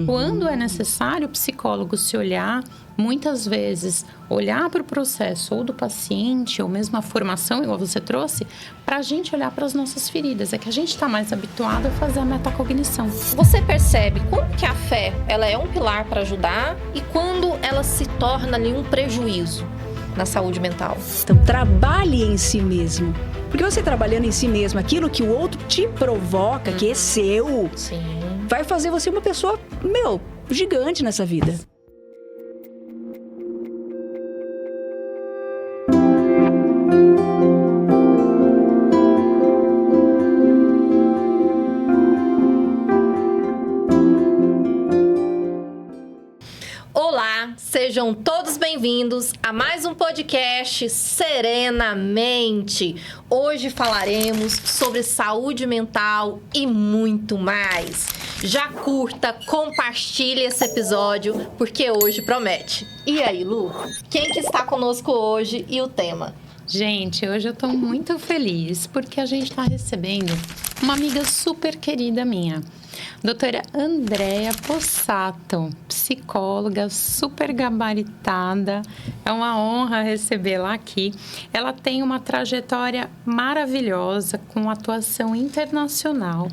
Quando é necessário o psicólogo se olhar, muitas vezes olhar para o processo ou do paciente, ou mesmo a formação, igual você trouxe, para a gente olhar para as nossas feridas. É que a gente está mais habituado a fazer a metacognição. Você percebe quando que a fé ela é um pilar para ajudar e quando ela se torna ali um prejuízo na saúde mental? Então, trabalhe em si mesmo. Porque você trabalhando em si mesmo, aquilo que o outro te provoca, que é seu, Sim. vai fazer você uma pessoa, gigante nessa vida. Olá, sejam todos bem-vindos a mais um podcast Serenamente. Hoje falaremos sobre saúde mental e muito mais. Já curta, compartilhe esse episódio, porque hoje promete. E aí, Lu? Quem que está conosco hoje e o tema? Gente, hoje eu tô muito feliz porque a gente tá recebendo uma amiga super querida minha, doutora Andréa Possato, psicóloga super gabaritada. É uma honra recebê-la aqui. Ela tem uma trajetória maravilhosa com atuação internacional.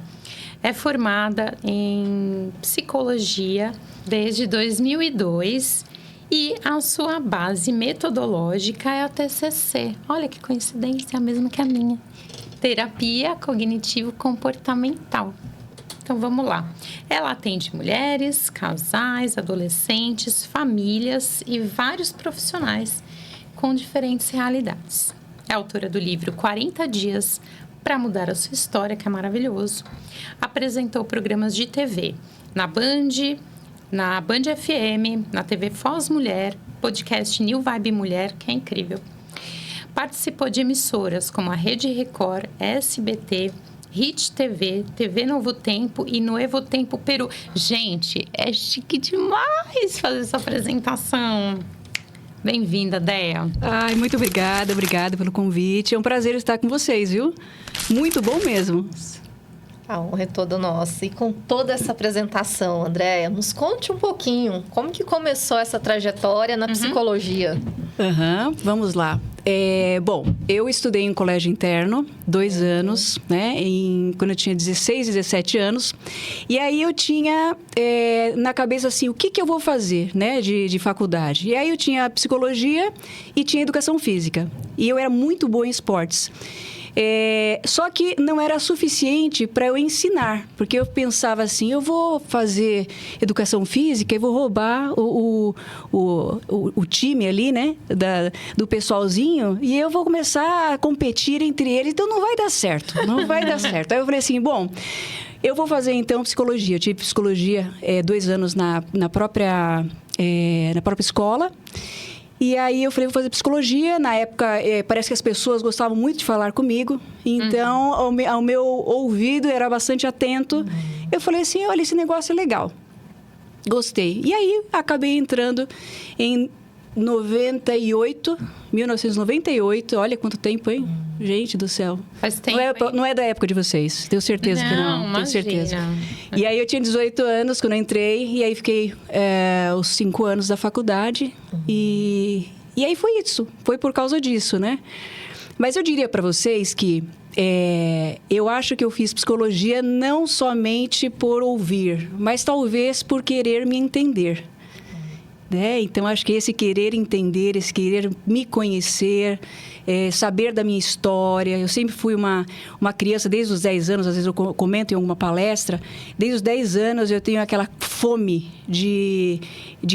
É formada em psicologia desde 2002 e a sua base metodológica é a TCC. Olha que coincidência, a mesma que a minha. Terapia cognitivo-comportamental. Então, vamos lá. Ela atende mulheres, casais, adolescentes, famílias e vários profissionais com diferentes realidades. É autora do livro 40 Dias para Mudar a Sua História, que é maravilhoso. Apresentou programas de TV na Band FM, na TV Foz Mulher, podcast New Vibe Mulher, que é incrível. Participou de emissoras como a Rede Record, SBT, Hit TV, TV Novo Tempo e Nuevo Tempo Peru. Gente, é chique demais fazer essa apresentação. Bem-vinda, Déia. Ai, muito obrigada pelo convite. É um prazer estar com vocês, viu? Muito bom mesmo. A honra é toda nossa. E com toda essa apresentação, Andréa, nos conte um pouquinho como que começou essa trajetória na psicologia. Vamos lá. Bom, eu estudei em colégio interno 2 anos, né? Quando eu tinha 16, 17 anos. E aí eu tinha na cabeça assim, o que eu vou fazer, né? De faculdade. E aí eu tinha psicologia e tinha educação física. E eu era muito boa em esportes. Só que não era suficiente para eu ensinar, porque eu pensava assim, eu vou fazer educação física e vou roubar o time ali, né, do pessoalzinho, e eu vou começar a competir entre eles, então não vai dar certo. Aí eu falei assim, bom, eu vou fazer então psicologia. Eu tive psicologia 2 anos na própria escola. E aí eu falei, vou fazer psicologia. Na época, parece que as pessoas gostavam muito de falar comigo. Então, ao meu ouvido era bastante atento. Eu falei assim, olha, esse negócio é legal. Gostei. E aí, acabei entrando em 1998. Olha quanto tempo, hein? Gente do céu. Faz tempo, não é da época de vocês. Tenho certeza que não. Imagina. Tenho certeza. E aí, eu tinha 18 anos quando eu entrei. E aí, fiquei os 5 anos da faculdade. E aí, foi isso. Foi por causa disso, né? Mas eu diria para vocês que eu acho que eu fiz psicologia não somente por ouvir, mas talvez por querer me entender. Né? Então, acho que esse querer entender, esse querer me conhecer, saber da minha história. Eu sempre fui uma criança, desde os 10 anos, às vezes eu comento em alguma palestra, desde os 10 anos eu tenho aquela fome de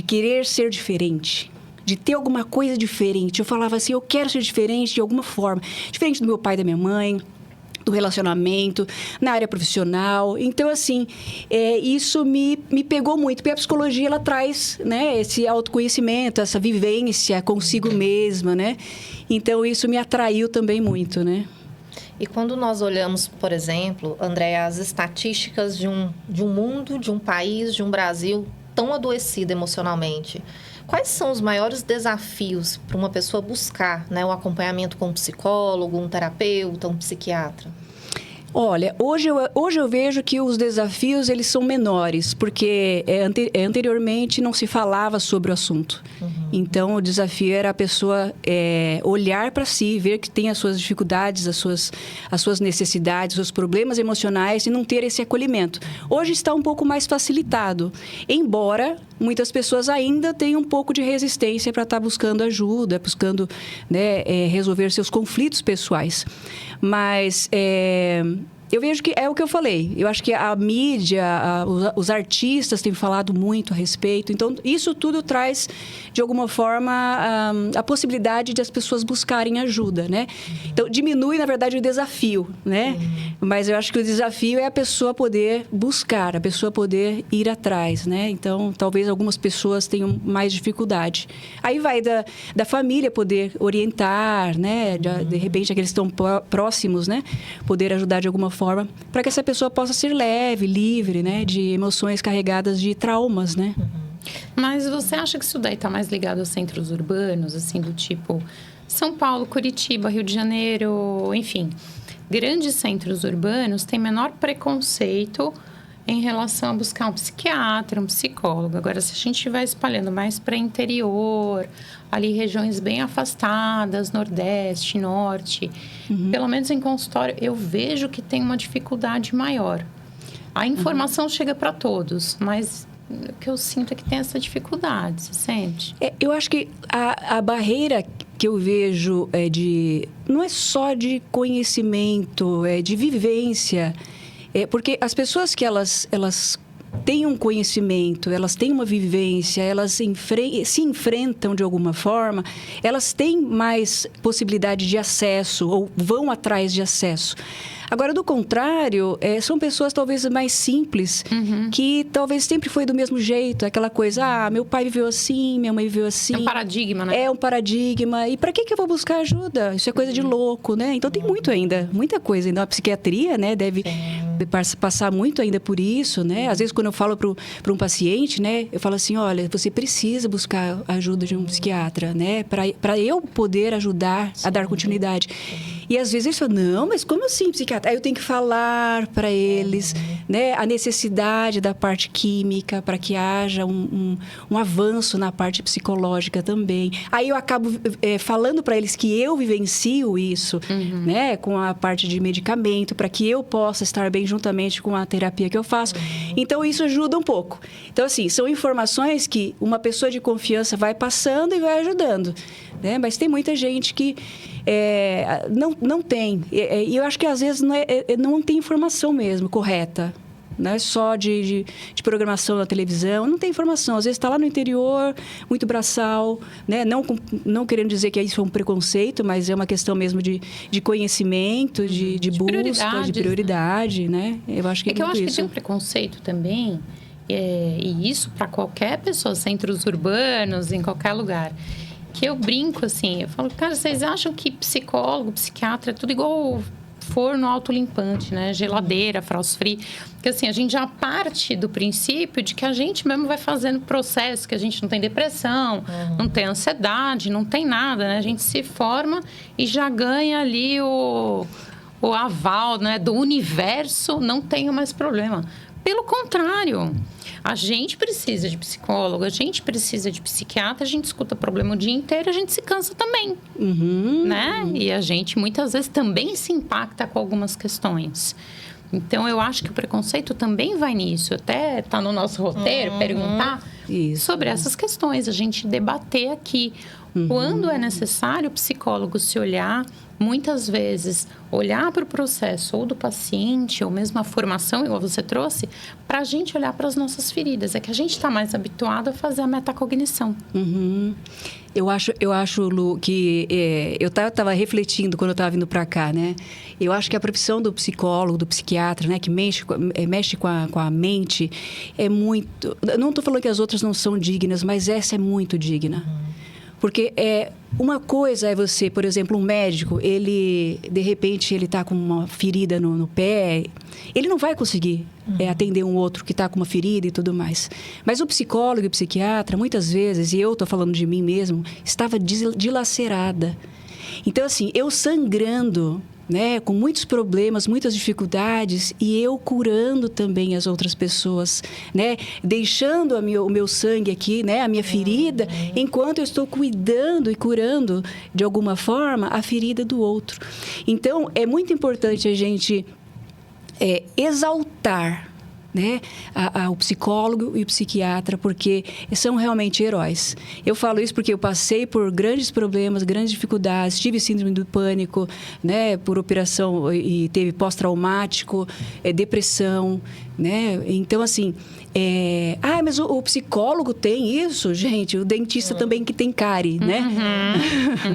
querer ser diferente, de ter alguma coisa diferente. Eu falava assim, eu quero ser diferente de alguma forma, diferente do meu pai e da minha mãe, do relacionamento, na área profissional. Então, assim, isso me pegou muito, porque a psicologia, ela traz, né, esse autoconhecimento, essa vivência consigo mesma, né? Então, isso me atraiu também muito, né? E quando nós olhamos, por exemplo, Andréa, as estatísticas de um mundo, de um país, de um Brasil tão adoecido emocionalmente, quais são os maiores desafios para uma pessoa buscar, né, um acompanhamento com um psicólogo, um terapeuta, um psiquiatra? Olha, hoje eu vejo que os desafios, eles são menores, porque anteriormente não se falava sobre o assunto. Então, o desafio era a pessoa olhar para si, ver que tem as suas dificuldades, as suas necessidades, os seus problemas emocionais e não ter esse acolhimento. Hoje está um pouco mais facilitado, embora muitas pessoas ainda tenham um pouco de resistência para estar buscando ajuda, buscando, né, resolver seus conflitos pessoais. Mas eu vejo que é o que eu falei. Eu acho que a mídia, os artistas têm falado muito a respeito. Então, isso tudo traz, de alguma forma, a possibilidade de as pessoas buscarem ajuda, né? Então, diminui, na verdade, o desafio, né? Mas eu acho que o desafio é a pessoa poder buscar, a pessoa poder ir atrás, né? Então, talvez algumas pessoas tenham mais dificuldade. Aí vai da família poder orientar, né? De repente, aqueles que estão próximos, né? Poder ajudar de alguma forma, para que essa pessoa possa ser leve, livre, né, de emoções carregadas de traumas, né? Mas você acha que isso daí está mais ligado aos centros urbanos, assim, do tipo São Paulo, Curitiba, Rio de Janeiro, enfim, grandes centros urbanos têm menor preconceito em relação a buscar um psiquiatra, um psicólogo. Agora, se a gente vai espalhando mais para interior, ali regiões bem afastadas, Nordeste, Norte, pelo menos em consultório, eu vejo que tem uma dificuldade maior. A informação chega para todos, mas o que eu sinto é que tem essa dificuldade, você sente? Eu acho que a barreira que eu vejo não é só de conhecimento, é de vivência. Porque as pessoas que elas têm um conhecimento, elas têm uma vivência, elas se enfrentam de alguma forma, elas têm mais possibilidade de acesso ou vão atrás de acesso. Agora, do contrário, são pessoas talvez mais simples, que talvez sempre foi do mesmo jeito, aquela coisa, meu pai viveu assim, minha mãe viveu assim. É um paradigma, né? É um paradigma. E para que eu vou buscar ajuda? Isso é coisa de louco, né? Então, tem muita coisa ainda. A psiquiatria, né, deve passar muito ainda por isso, né? Às vezes, quando eu falo para um paciente, né, eu falo assim, olha, você precisa buscar a ajuda de um psiquiatra, né? Para eu poder ajudar a dar continuidade. E às vezes eles falam, não, mas como assim, psiquiatra? Aí eu tenho que falar para eles, né, a necessidade da parte química para que haja um avanço na parte psicológica também. Aí eu acabo falando para eles que eu vivencio isso, né, com a parte de medicamento, para que eu possa estar bem juntamente com a terapia que eu faço. Então, isso ajuda um pouco. Então, assim, são informações que uma pessoa de confiança vai passando e vai ajudando, né? Mas tem muita gente que não tem. E eu acho que, às vezes, não tem informação mesmo correta. Não é só de programação na televisão, não tem informação. Às vezes está lá no interior, muito braçal, né? Não querendo dizer que isso é um preconceito, mas é uma questão mesmo de conhecimento, de busca, de prioridade, né? Eu acho que eu acho que tem um preconceito também, e isso para qualquer pessoa, centros urbanos, em qualquer lugar. Que eu brinco assim, eu falo, cara, vocês acham que psicólogo, psiquiatra é tudo igual forno autolimpante, né? Geladeira, frost free. Porque assim, a gente já parte do princípio de que a gente mesmo vai fazendo processo, que a gente não tem depressão, não tem ansiedade, não tem nada, né? A gente se forma e já ganha ali o aval, né, do universo, não tenho mais problema. Pelo contrário, a gente precisa de psicólogo, a gente precisa de psiquiatra, a gente escuta problema o dia inteiro, a gente se cansa também, né? E a gente, muitas vezes, também se impacta com algumas questões. Então, eu acho que o preconceito também vai nisso. Até está no nosso roteiro perguntar sobre essas questões, a gente debater aqui. Quando é necessário o psicólogo se olhar, muitas vezes, olhar para o processo ou do paciente, ou mesmo a formação, igual você trouxe, para a gente olhar para as nossas feridas. É que a gente está mais habituado a fazer a metacognição. Eu acho, Lu, que eu estava refletindo quando eu estava vindo para cá, né? Eu acho que a profissão do psicólogo, do psiquiatra, né, que mexe com a mente, é muito... Não estou falando que as outras não são dignas, mas essa é muito digna. Porque uma coisa é você, por exemplo, um médico, de repente, ele está com uma ferida no pé, ele não vai conseguir atender um outro que está com uma ferida e tudo mais. Mas o psicólogo e o psiquiatra, muitas vezes, e eu estou falando de mim mesmo, estava dilacerada. Então, assim, eu sangrando, né, com muitos problemas, muitas dificuldades, e eu curando também as outras pessoas, né, deixando o meu sangue aqui, né, a minha ferida, enquanto eu estou cuidando e curando, de alguma forma, a ferida do outro. Então, é muito importante a gente exaltar, né, o psicólogo e o psiquiatra, porque são realmente heróis. Eu falo isso porque eu passei por grandes problemas, grandes dificuldades, tive síndrome do pânico, né, por operação, e teve pós-traumático, depressão, né? Então, assim, mas o psicólogo tem isso? Gente, o dentista também que tem cárie, né?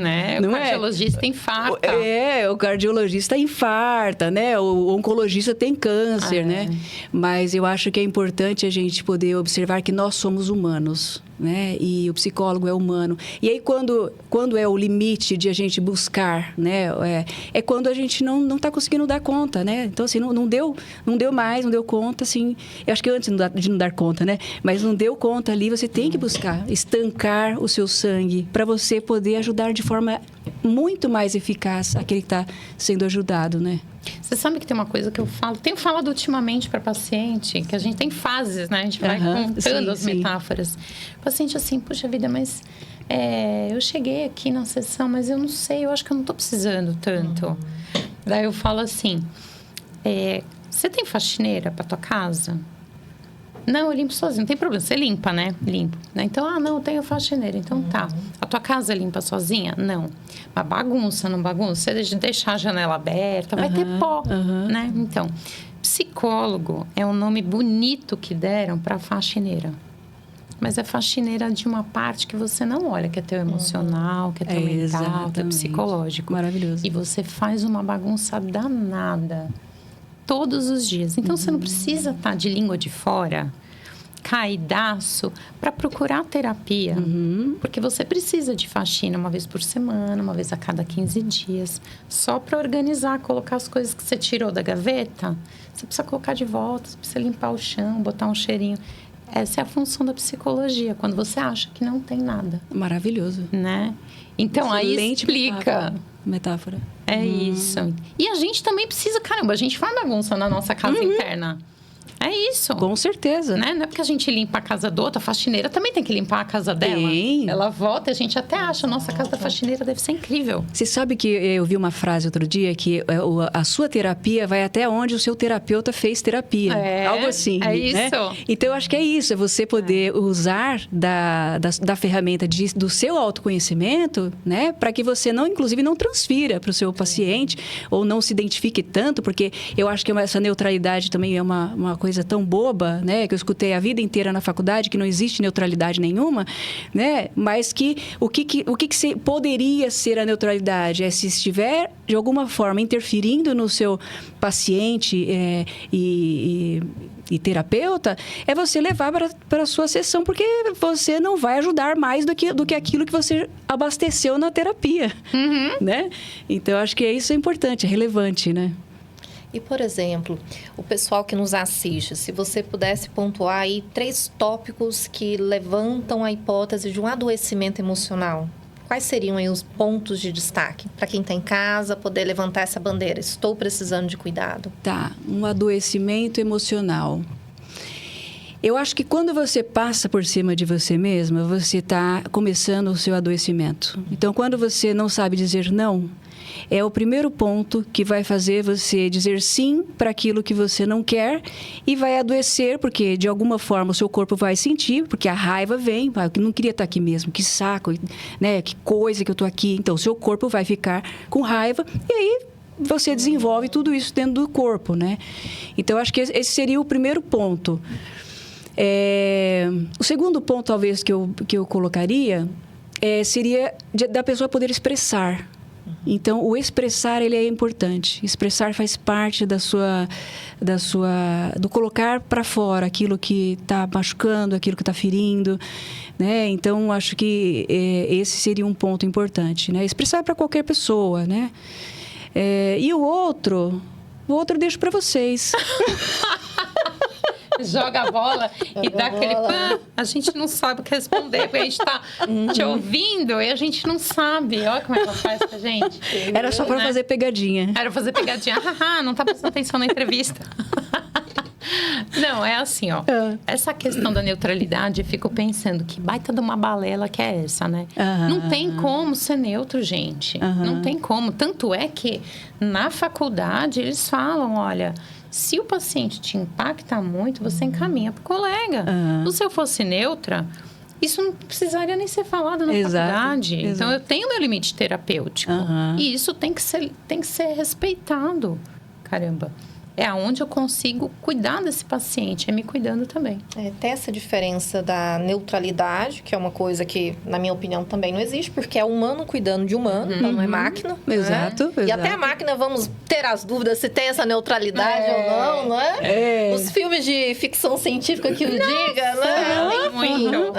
Né? O cardiologista infarta. O cardiologista infarta, né? O oncologista tem câncer, né? Mas eu acho que é importante a gente poder observar que nós somos humanos, né? E o psicólogo é humano. E aí, quando é o limite de a gente buscar, né? É quando a gente não está conseguindo dar conta, né? Então, assim, não deu mais, não deu conta, assim. Eu acho que antes de não dar conta, né? Mas não deu conta ali, você tem que buscar estancar o seu sangue para você poder ajudar de forma muito mais eficaz aquele que está sendo ajudado, né? Você sabe que tem uma coisa que eu falo, tenho falado ultimamente para paciente, que a gente tem fases, né? A gente vai contando as metáforas. O paciente assim, puxa vida, mas eu cheguei aqui na sessão, mas eu não sei, eu acho que eu não estou precisando tanto. Daí eu falo assim, você tem faxineira para tua casa? Não, eu limpo sozinho, não tem problema. Você limpa, né? Limpo. Então, não, eu tenho faxineira. Então, tá. A tua casa limpa sozinha? Não. Mas bagunça, não bagunça? Você deixar a janela aberta, vai ter pó, né? Então, psicólogo é um nome bonito que deram para faxineira. Mas é faxineira de uma parte que você não olha, que é teu emocional, que é teu mental, que é psicológico. Maravilhoso. E você faz uma bagunça danada todos os dias. Então, você não precisa estar de língua de fora, caidaço, para procurar terapia. Porque você precisa de faxina uma vez por semana, uma vez a cada 15 dias. Só para organizar, colocar as coisas que você tirou da gaveta. Você precisa colocar de volta, você precisa limpar o chão, botar um cheirinho. Essa é a função da psicologia, quando você acha que não tem nada. Maravilhoso. Né? Então, aí explica. Metáfora. É isso. E a gente também precisa, caramba, a gente faz bagunça na nossa casa interna. É isso. Com certeza. Né? Não é porque a gente limpa a casa do outro, a faxineira também tem que limpar a casa dela. Tem. Ela volta e a gente até acha, nossa, a casa da faxineira deve ser incrível. Você sabe que eu vi uma frase outro dia que a sua terapia vai até onde o seu terapeuta fez terapia. Algo assim. É isso. Né? Então, eu acho que é isso. É você poder usar da ferramenta do seu autoconhecimento, né? Para que você inclusive, não transfira para o seu paciente ou não se identifique tanto, porque eu acho que essa neutralidade também é uma coisa tão boba, né? Que eu escutei a vida inteira na faculdade, que não existe neutralidade nenhuma, né? Mas que o que poderia ser a neutralidade? Se estiver, de alguma forma, interferindo no seu paciente e terapeuta, é você levar para a sua sessão, porque você não vai ajudar mais do que aquilo que você abasteceu na terapia, né? Então, eu acho que isso é importante, é relevante, né? E, por exemplo, o pessoal que nos assiste, se você pudesse pontuar aí 3 tópicos que levantam a hipótese de um adoecimento emocional, quais seriam aí os pontos de destaque para quem está em casa poder levantar essa bandeira? Estou precisando de cuidado. Tá, um adoecimento emocional. Eu acho que quando você passa por cima de você mesma, você está começando o seu adoecimento. Então, quando você não sabe dizer não, é o primeiro ponto que vai fazer você dizer sim para aquilo que você não quer e vai adoecer, porque de alguma forma o seu corpo vai sentir, porque a raiva vem, eu não queria estar aqui mesmo, que saco, né? Que coisa que eu estou aqui. Então, o seu corpo vai ficar com raiva e aí você desenvolve tudo isso dentro do corpo, né? Então, eu acho que esse seria o primeiro ponto. O segundo ponto, talvez, que eu colocaria seria da pessoa poder expressar. Então, o expressar, ele é importante. Expressar faz parte do colocar para fora aquilo que está machucando, aquilo que está ferindo, né? Então, acho que esse seria um ponto importante, né? Expressar para qualquer pessoa, né? E o outro eu deixo para vocês. joga a bola e dá aquele pã. A gente não sabe o que responder, porque a gente tá te ouvindo e a gente não sabe. Olha como é que ela faz pra gente. Era só pra fazer pegadinha. Era fazer pegadinha. Haha, não tá prestando atenção na entrevista. Não, é assim, ó. Essa questão da neutralidade, eu fico pensando, que baita de uma balela que é essa, né? Não tem como ser neutro, gente. Não tem como. Tanto é que na faculdade eles falam, olha, se o paciente te impacta muito, você encaminha pro colega. Se eu fosse neutra, isso não precisaria nem ser falado na faculdade. Então, eu tenho meu limite terapêutico. E isso tem que ser respeitado. Caramba. É aonde eu consigo cuidar desse paciente, é me cuidando também. Tem essa diferença da neutralidade, que é uma coisa que, na minha opinião, também não existe, porque é humano cuidando de humano, então não é máquina. Exato. E até a máquina, vamos ter as dúvidas se tem essa neutralidade ou não é? Os filmes de ficção científica que o diga, né? Muito.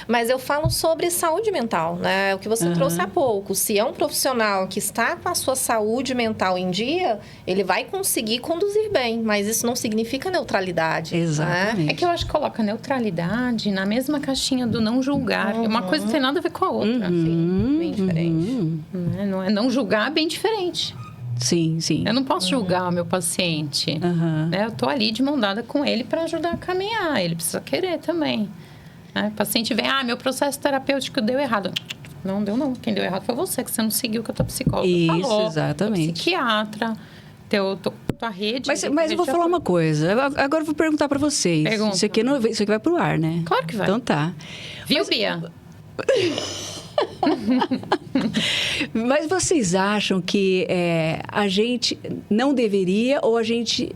Mas eu falo sobre saúde mental, né? O que você trouxe há pouco. Se é um profissional que está com a sua saúde mental em dia, ele vai conseguir conduzir bem, mas isso não significa neutralidade. Exatamente. Né? É que eu acho que coloca neutralidade na mesma caixinha do não julgar. Uma coisa não tem nada a ver com a outra. Sim, bem diferente. Não é não julgar, é bem diferente. Sim. Eu não posso julgar o meu paciente. Né? Eu tô ali de mão dada com ele para ajudar a caminhar. Ele precisa querer também. O paciente vem, meu processo terapêutico deu errado. Não deu, não. Quem deu errado foi você, que você não seguiu o que a tua psicóloga falou. Isso, exatamente. Psiquiatra. Tua rede. Mas eu vou falar uma coisa. Agora eu vou perguntar para vocês. Pergunta. Isso aqui vai pro ar, né? Claro que vai. Então tá. Viu, Bia? Mas vocês acham que a gente não deveria ou a gente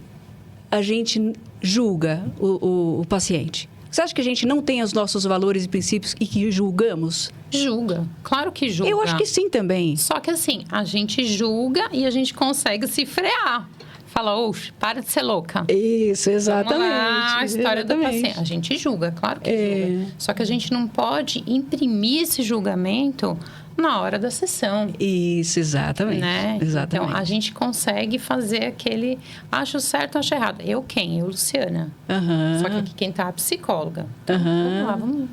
julga o paciente? Você acha que a gente não tem os nossos valores e princípios e que julgamos? Julga. Claro que julga. Eu acho que sim também. Só que assim, a gente julga e a gente consegue se frear. Fala, oxe, para de ser louca. Isso, exatamente. Vamos lá, a história do paciente. A gente julga, claro que julga. Só que a gente não pode imprimir esse julgamento na hora da sessão. Isso, exatamente. Né? Exatamente. Então, a gente consegue fazer aquele... Acho certo, acho errado. Eu quem? Eu, Luciana. Só que aqui quem tá é a psicóloga. Então, vamos lá, vamos lá.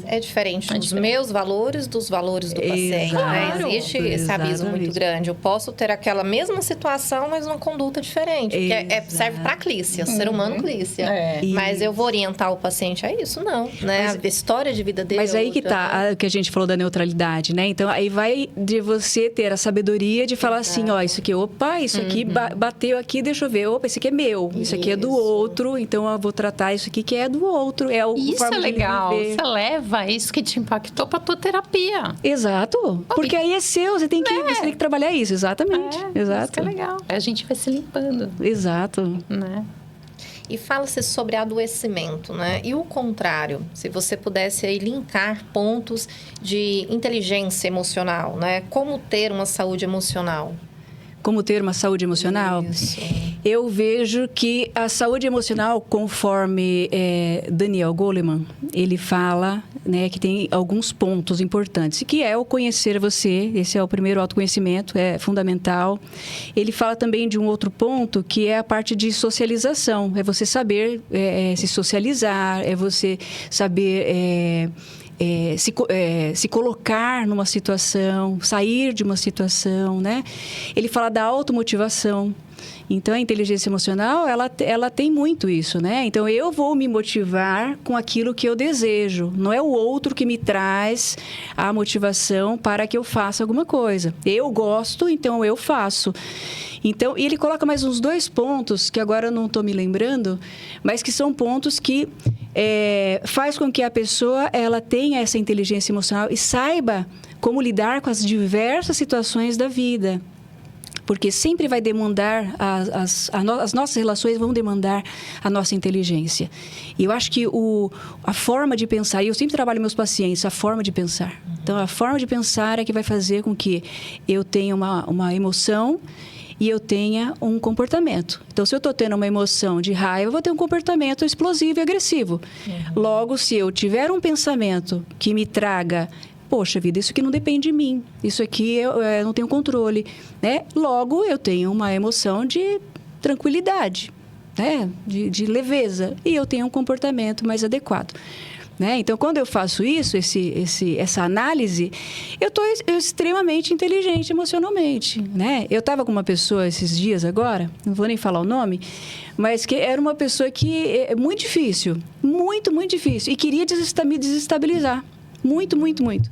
É diferente dos meus valores dos valores do paciente. Claro. Né? Existe esse abismo muito grande. Eu posso ter aquela mesma situação, mas uma conduta diferente. Porque serve para clícia, ser humano clícia. Mas eu vou orientar o paciente a isso? Não. Né? A história de vida dele. Mas aí que tá, que a gente falou da neutralidade, né? Então, aí vai de você ter a sabedoria de falar assim, isso aqui, isso aqui bateu aqui, deixa eu ver. Isso aqui é meu, isso aqui é do outro, então eu vou tratar isso aqui que é do outro. Isso é legal. Você leva isso que te impactou para tua terapia. Exato. Porque aí é seu, você tem que trabalhar isso, exatamente. Exato. Isso que é legal. A gente vai se limpando. Exato. Né? E fala-se sobre adoecimento, né? E o contrário, se você pudesse aí linkar pontos de inteligência emocional, né? Como ter uma saúde emocional? Como ter uma saúde emocional? Isso. Eu vejo que a saúde emocional, conforme Daniel Goleman, ele fala, né, que tem alguns pontos importantes, que é o conhecer você, esse é o primeiro autoconhecimento, é fundamental. Ele fala também de um outro ponto, que é a parte de socialização, é você saber se socializar, é você saber... se colocar numa situação, sair de uma situação, né? Ele fala da automotivação. Então, a inteligência emocional, ela tem muito isso, né? Então, eu vou me motivar com aquilo que eu desejo. Não é o outro que me traz a motivação para que eu faça alguma coisa. Eu gosto, então eu faço. Então, e ele coloca mais uns 2 pontos, que agora eu não estou me lembrando, mas que são pontos que faz com que a pessoa ela tenha essa inteligência emocional e saiba como lidar com as diversas situações da vida. Porque sempre vai demandar, as nossas relações vão demandar a nossa inteligência. E eu acho que a forma de pensar, e eu sempre trabalho com meus pacientes, a forma de pensar. Então, a forma de pensar é que vai fazer com que eu tenha uma emoção e eu tenha um comportamento. Então, se eu estou tendo uma emoção de raiva, eu vou ter um comportamento explosivo e agressivo. Logo, se eu tiver um pensamento que me traga... Poxa vida, isso aqui não depende de mim. Isso aqui eu não tenho controle, né? Logo, eu tenho uma emoção de tranquilidade, né, de leveza. E eu tenho um comportamento mais adequado. Né? Então, quando eu faço isso, essa análise, eu estou extremamente inteligente emocionalmente. Né? Eu estava com uma pessoa esses dias agora, não vou nem falar o nome, mas que era uma pessoa que é muito difícil, muito, muito difícil, e queria me desestabilizar. Muito, muito, muito.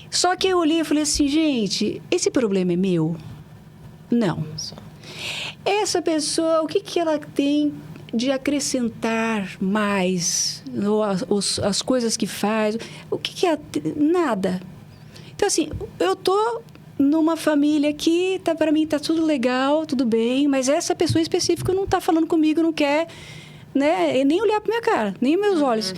Só que eu olhei e falei assim, gente, esse problema é meu? Não. Essa pessoa, o que ela tem de acrescentar mais, as coisas que faz, o que é? Nada. Então, assim, eu tô numa família que, para mim, tá tudo legal, tudo bem, mas essa pessoa específica não tá falando comigo, não quer, né, nem olhar pra minha cara, nem meus olhos.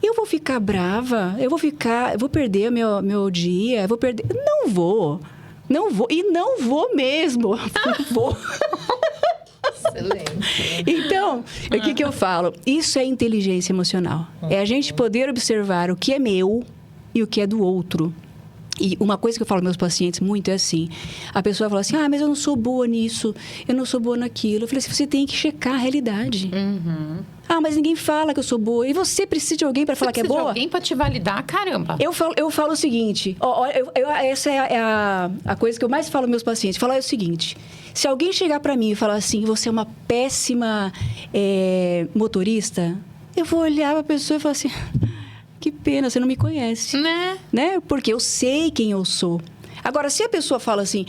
Eu vou ficar brava, eu vou perder meu dia, eu vou perder... Não vou, e não vou mesmo, não vou. Excelente. Então, o que eu falo? Isso é inteligência emocional. É a gente poder observar o que é meu e o que é do outro. E uma coisa que eu falo aos meus pacientes muito é assim, a pessoa fala assim, mas eu não sou boa nisso, eu não sou boa naquilo. Eu falei assim, você tem que checar a realidade. Mas ninguém fala que eu sou boa. E você precisa de alguém para falar que é boa? Precisa de alguém para te validar, caramba. Eu falo o seguinte, essa é a coisa que eu mais falo aos meus pacientes. Falar o seguinte, se alguém chegar para mim e falar assim, você é uma péssima motorista, eu vou olhar para a pessoa e falar assim, que pena, você não me conhece. Né? Porque eu sei quem eu sou. Agora, se a pessoa fala assim,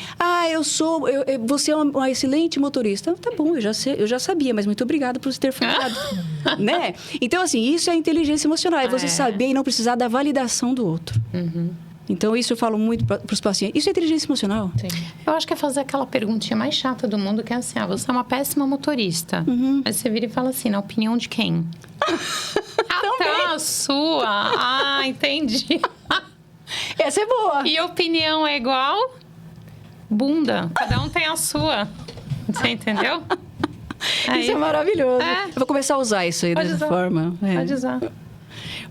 você é uma excelente motorista, tá bom, eu já sabia, mas muito obrigada por você ter falado. Né? Então, assim, isso é inteligência emocional, é você saber e não precisar da validação do outro. Então, isso eu falo muito para os pacientes. Isso é inteligência emocional. Sim. Eu acho que é fazer aquela perguntinha mais chata do mundo, que é assim, você é uma péssima motorista. Aí você vira e fala assim, na opinião de quem? Tá, a sua. Entendi. Essa é boa. E opinião é igual? Bunda. Cada um tem a sua. Você entendeu? Isso é maravilhoso. Eu vou começar a usar isso aí dessa forma. Pode usar.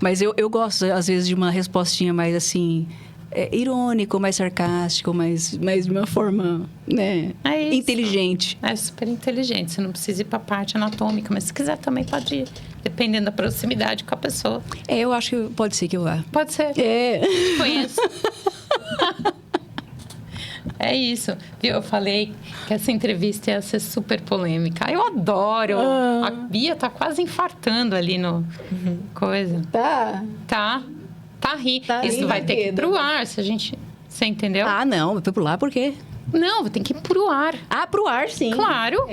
Mas eu gosto, às vezes, de uma respostinha mais assim... irônico, mais sarcástico, mais de uma forma, né, inteligente. É super inteligente. Você não precisa ir para a parte anatômica, mas se quiser também pode ir, dependendo da proximidade com a pessoa. Eu acho que pode ser que eu vá. Pode ser. Conheço. É isso. Viu? Eu falei que essa entrevista ia ser super polêmica. Eu adoro. A Bia tá quase infartando ali no coisa. Tá rindo. Isso vai ter que ir pro ar, se a gente... Você entendeu? Não. Foi pro ar por quê? Não, tem que ir pro ar. Pro ar, sim. Claro.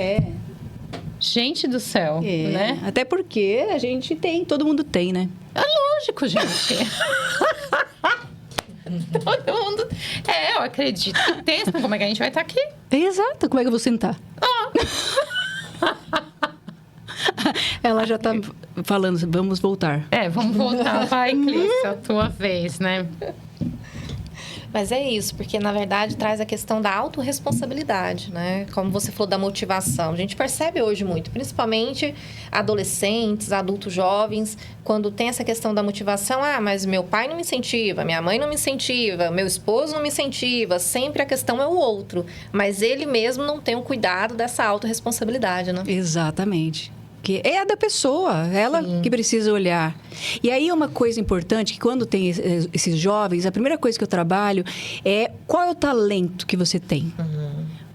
Gente do céu, né? Até porque a gente todo mundo tem, né? É lógico, gente. Todo mundo... eu acredito que tem. Como é que a gente vai estar aqui? Exato. Como é que eu vou sentar? Ela já tá falando, vamos voltar. Vamos voltar. Vai, Clícia, a tua vez, né? Mas é isso, porque na verdade traz a questão da autorresponsabilidade, né? Como você falou da motivação. A gente percebe hoje muito, principalmente adolescentes, adultos jovens, quando tem essa questão da motivação, mas meu pai não me incentiva, minha mãe não me incentiva, meu esposo não me incentiva, sempre a questão é o outro. Mas ele mesmo não tem o cuidado dessa autorresponsabilidade, né? Exatamente. Que é a da pessoa, ela que precisa olhar. E aí, uma coisa importante, que quando tem esses jovens, a primeira coisa que eu trabalho é qual é o talento que você tem.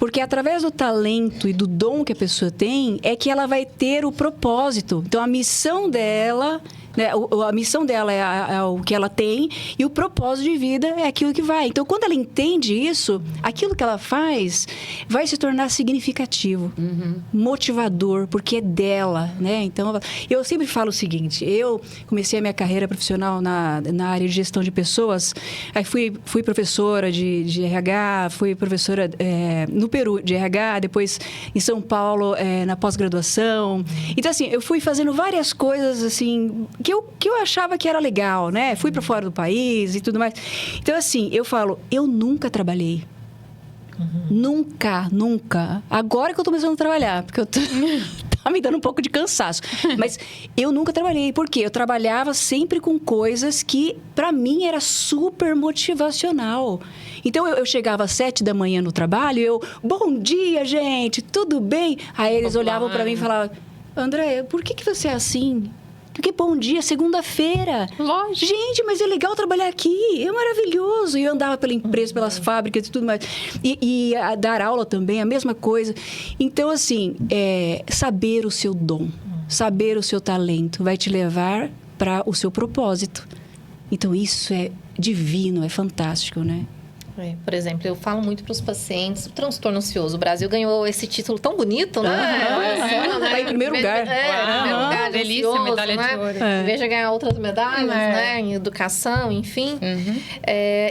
Porque através do talento e do dom que a pessoa tem, é que ela vai ter o propósito. Então, a missão dela... né, a missão dela é o que ela tem e o propósito de vida é aquilo que vai. Então, quando ela entende isso, aquilo que ela faz vai se tornar significativo, motivador, porque é dela, né? Então, eu sempre falo o seguinte, eu comecei a minha carreira profissional na área de gestão de pessoas, aí fui professora de RH, fui professora no Peru de RH, depois em São Paulo na pós-graduação. Então, assim, eu fui fazendo várias coisas, assim... Que eu achava que era legal, né? Fui para fora do país e tudo mais. Então, assim, eu falo, eu nunca trabalhei. Nunca. Agora que eu tô começando a trabalhar, porque tá me dando um pouco de cansaço. Mas eu nunca trabalhei, porque eu trabalhava sempre com coisas que, para mim, era super motivacional. Então, eu chegava às 7 da manhã no trabalho, bom dia, gente, tudo bem? Aí eles olhavam para mim e falavam... André, por que você é assim? Porque bom dia, segunda-feira. Lógico. Gente, mas é legal trabalhar aqui, é maravilhoso. E eu andava pela empresa, pelas fábricas e tudo mais. E dar aula também, a mesma coisa. Então, assim, saber o seu dom, saber o seu talento vai te levar para o seu propósito. Então, isso é divino, é fantástico, né? Por exemplo, eu falo muito para os pacientes, o transtorno ansioso. O Brasil ganhou esse título tão bonito, né? Tá em primeiro lugar. Primeiro lugar, delícia, ansioso, medalha de ouro. Em vez de ganhar outras medalhas, né? Em educação, enfim.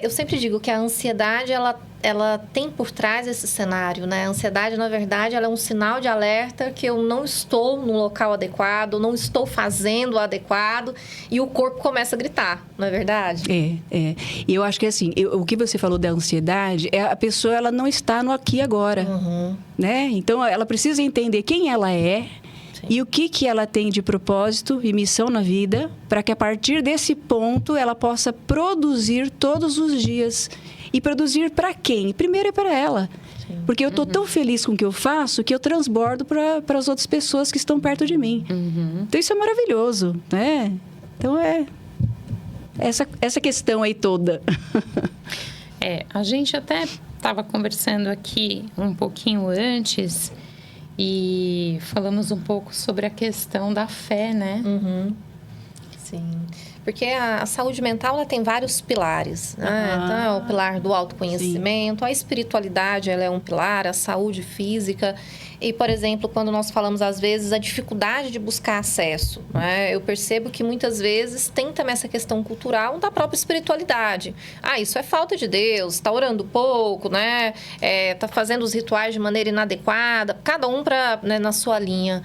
Eu sempre digo que a ansiedade, ela tem por trás esse cenário, né? A ansiedade, na verdade, ela é um sinal de alerta que eu não estou no local adequado, não estou fazendo o adequado e o corpo começa a gritar, não é verdade? E eu acho que assim, o que você falou da ansiedade, a pessoa ela não está no aqui e agora, né? Então, ela precisa entender quem ela é. Sim. E o que ela tem de propósito e missão na vida, para que a partir desse ponto ela possa produzir todos os dias. E produzir para quem? Primeiro é para ela. Sim. Porque eu estou tão feliz com o que eu faço que eu transbordo para as outras pessoas que estão perto de mim. Então, isso é maravilhoso, né? Então, essa questão aí toda. A gente até estava conversando aqui um pouquinho antes e falamos um pouco sobre a questão da fé, né? Sim. Porque a saúde mental, ela tem vários pilares, né? Então, é o pilar do autoconhecimento, a espiritualidade, ela é um pilar, a saúde física. E, por exemplo, quando nós falamos, às vezes, a dificuldade de buscar acesso, né? Eu percebo que, muitas vezes, tem também essa questão cultural da própria espiritualidade. Isso é falta de Deus, está orando pouco, né? Está fazendo os rituais de maneira inadequada, cada um na sua linha.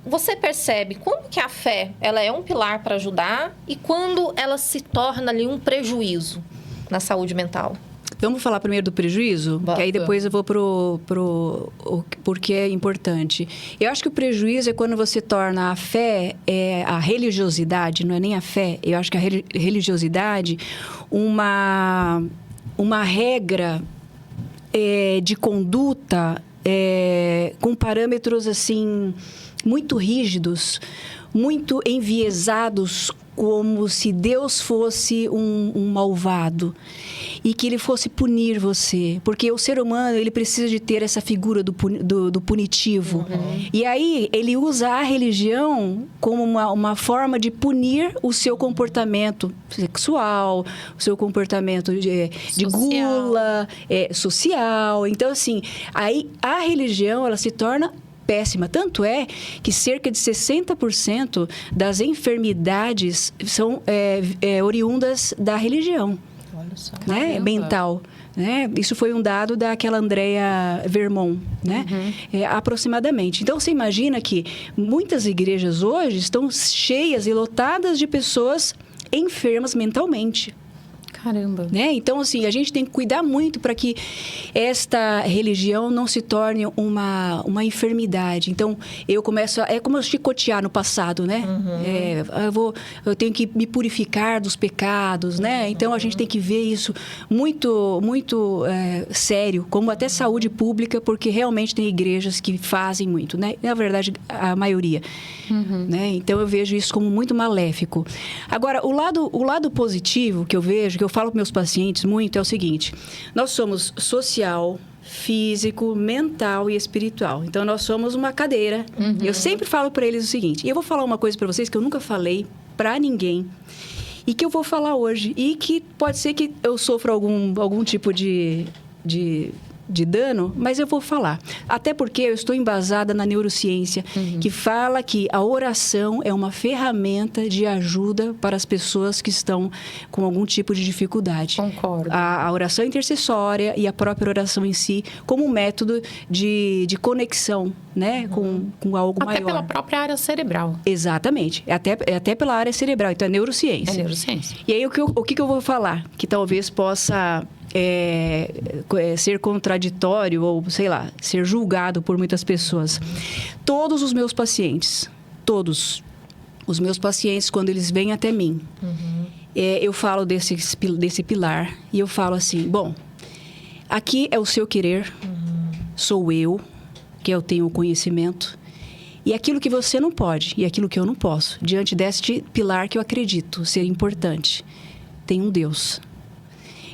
Você percebe quando que a fé ela é um pilar para ajudar e quando ela se torna ali um prejuízo na saúde mental? Vamos falar primeiro do prejuízo? Que aí depois eu vou pro porque é importante. Eu acho que o prejuízo é quando você torna a fé, a religiosidade, não é nem a fé, eu acho que a religiosidade uma regra de conduta com parâmetros assim muito rígidos, muito enviesados, como se Deus fosse um malvado e que ele fosse punir você. Porque o ser humano, ele precisa de ter essa figura do punitivo. E aí, ele usa a religião como uma forma de punir o seu comportamento sexual, o seu comportamento de gula, social. Então, assim, aí a religião, ela se torna péssima. Tanto é que cerca de 60% das enfermidades são oriundas da religião. Olha só. Né? Mental. Né? Isso foi um dado daquela Andrea Vermont, né? Aproximadamente. Então, você imagina que muitas igrejas hoje estão cheias e lotadas de pessoas enfermas mentalmente. Caramba. Né? Então, assim, a gente tem que cuidar muito para que esta religião não se torne uma enfermidade. Então, eu começo é como eu chicotear no passado, né? Eu tenho que me purificar dos pecados, né? Então, a gente tem que ver isso muito, muito sério, como até saúde pública, porque realmente tem igrejas que fazem muito, né? Na verdade, a maioria. Né? Então, eu vejo isso como muito maléfico. Agora, o lado positivo que eu vejo, que eu falo para meus pacientes muito, é o seguinte: nós somos social, físico, mental e espiritual. Então, nós somos uma cadeira. Eu sempre falo para eles o seguinte, e eu vou falar uma coisa para vocês que eu nunca falei para ninguém, e que eu vou falar hoje, e que pode ser que eu sofra algum tipo de dano, mas eu vou falar. Até porque eu estou embasada na neurociência, que fala que a oração é uma ferramenta de ajuda para as pessoas que estão com algum tipo de dificuldade. Concordo. A oração intercessória e a própria oração em si como um método de conexão, né? Com algo até maior. Até pela própria área cerebral. Exatamente. Até pela área cerebral. Então, é neurociência. É neurociência. E aí, o que eu vou falar? Que talvez possa ser contraditório ou, sei lá, ser julgado por muitas pessoas. Todos os meus pacientes, todos os meus pacientes, quando eles vêm até mim, eu falo desse pilar e eu falo assim, bom, aqui é o seu querer, sou eu, que eu tenho o conhecimento, E aquilo que você não pode e aquilo que eu não posso, diante deste pilar que eu acredito ser importante, tem um Deus.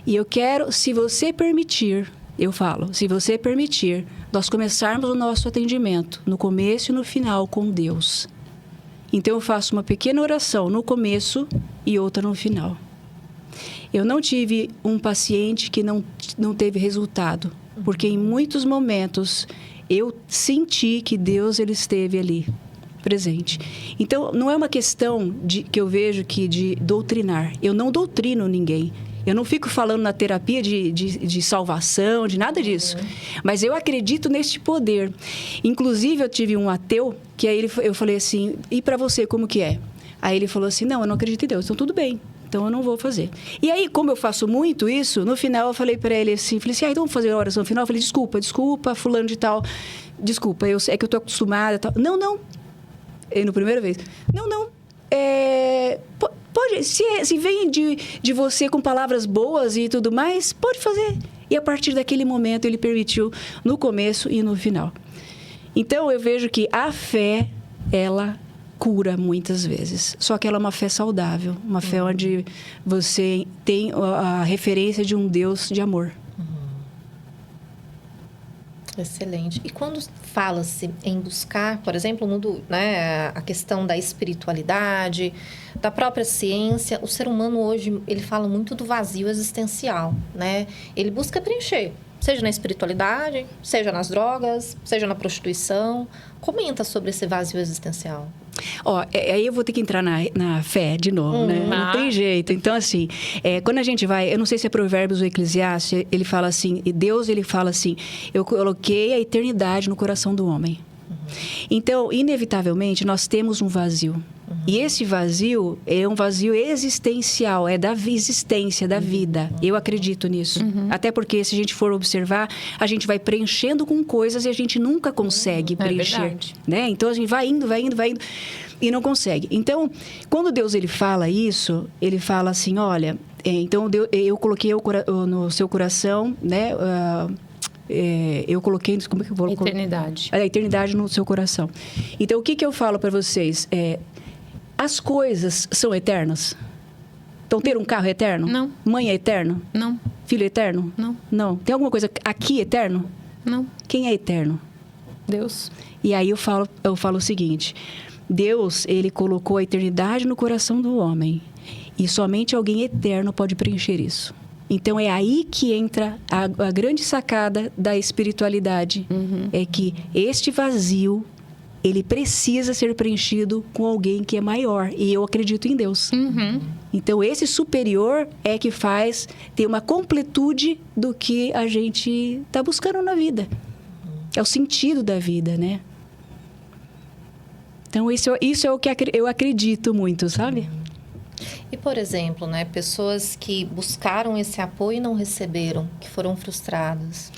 E eu quero, se você permitir, eu falo, se você permitir, nós começarmos o nosso atendimento no começo e no final com Deus. Então eu faço uma pequena oração no começo e outra no final. Eu não tive um paciente que não teve resultado, porque em muitos momentos eu senti que Deus ele esteve ali, presente. Então, não é uma questão que eu vejo de doutrinar. Eu não doutrino ninguém. Eu não fico falando na terapia de salvação, de nada disso. Mas eu acredito neste poder. Inclusive, eu tive um ateu, que aí eu falei assim, e para você, como que é? Aí ele falou assim, não, eu não acredito em Deus, então tudo bem. Então, eu não vou fazer. E aí, como eu faço muito isso, no final eu falei para ele assim, falei assim, então vamos fazer a oração final? Eu falei, desculpa, fulano de tal, desculpa, é que eu tô acostumada e tal. Não. E no primeira vez, não, pode, se vem de você com palavras boas e tudo mais, pode fazer. E a partir daquele momento, ele permitiu no começo e no final. Então, eu vejo que a fé, ela cura muitas vezes. Só que ela é uma fé saudável, uma fé onde você tem a referência de um Deus de amor. Excelente. E quando fala-se em buscar, por exemplo, o mundo, né, a questão da espiritualidade, da própria ciência, o ser humano hoje, ele fala muito do vazio existencial, né? Ele busca preencher, seja na espiritualidade, seja nas drogas, seja na prostituição. Comenta sobre esse vazio existencial. Aí eu vou ter que entrar na fé de novo, né? Não tem jeito. Então, assim, quando a gente vai... Eu não sei se é Provérbios ou Eclesiastes, ele fala assim... E Deus, ele fala assim... Eu coloquei a eternidade no coração do homem. Então, inevitavelmente, nós temos um vazio. E esse vazio é um vazio existencial, é da existência, da vida. Eu acredito nisso. Até porque, se a gente for observar, a gente vai preenchendo com coisas e a gente nunca consegue preencher. Né? Então, a gente vai indo e não consegue. Então, quando Deus ele fala isso, ele fala assim, olha... Então, eu coloquei no seu coração, né... eu coloquei... Como é que eu vou colocar? Eternidade. A eternidade no seu coração. Então, o que eu falo para vocês? As coisas são eternas? Então, ter um carro é eterno? Não. Mãe é eterno? Não. Filho é eterno? Não. Não. Tem alguma coisa aqui eterno? Não. Quem é eterno? Deus. E aí eu falo o seguinte... Deus, ele colocou a eternidade no coração do homem. E somente alguém eterno pode preencher isso. Então, é aí que entra a grande sacada da espiritualidade. É que este vazio, ele precisa ser preenchido com alguém que é maior. E eu acredito em Deus. Então, esse superior é que faz ter uma completude do que a gente está buscando na vida. É o sentido da vida, né? Então, isso é o que eu acredito muito, sabe? E, por exemplo, né, pessoas que buscaram esse apoio e não receberam, que foram frustradas.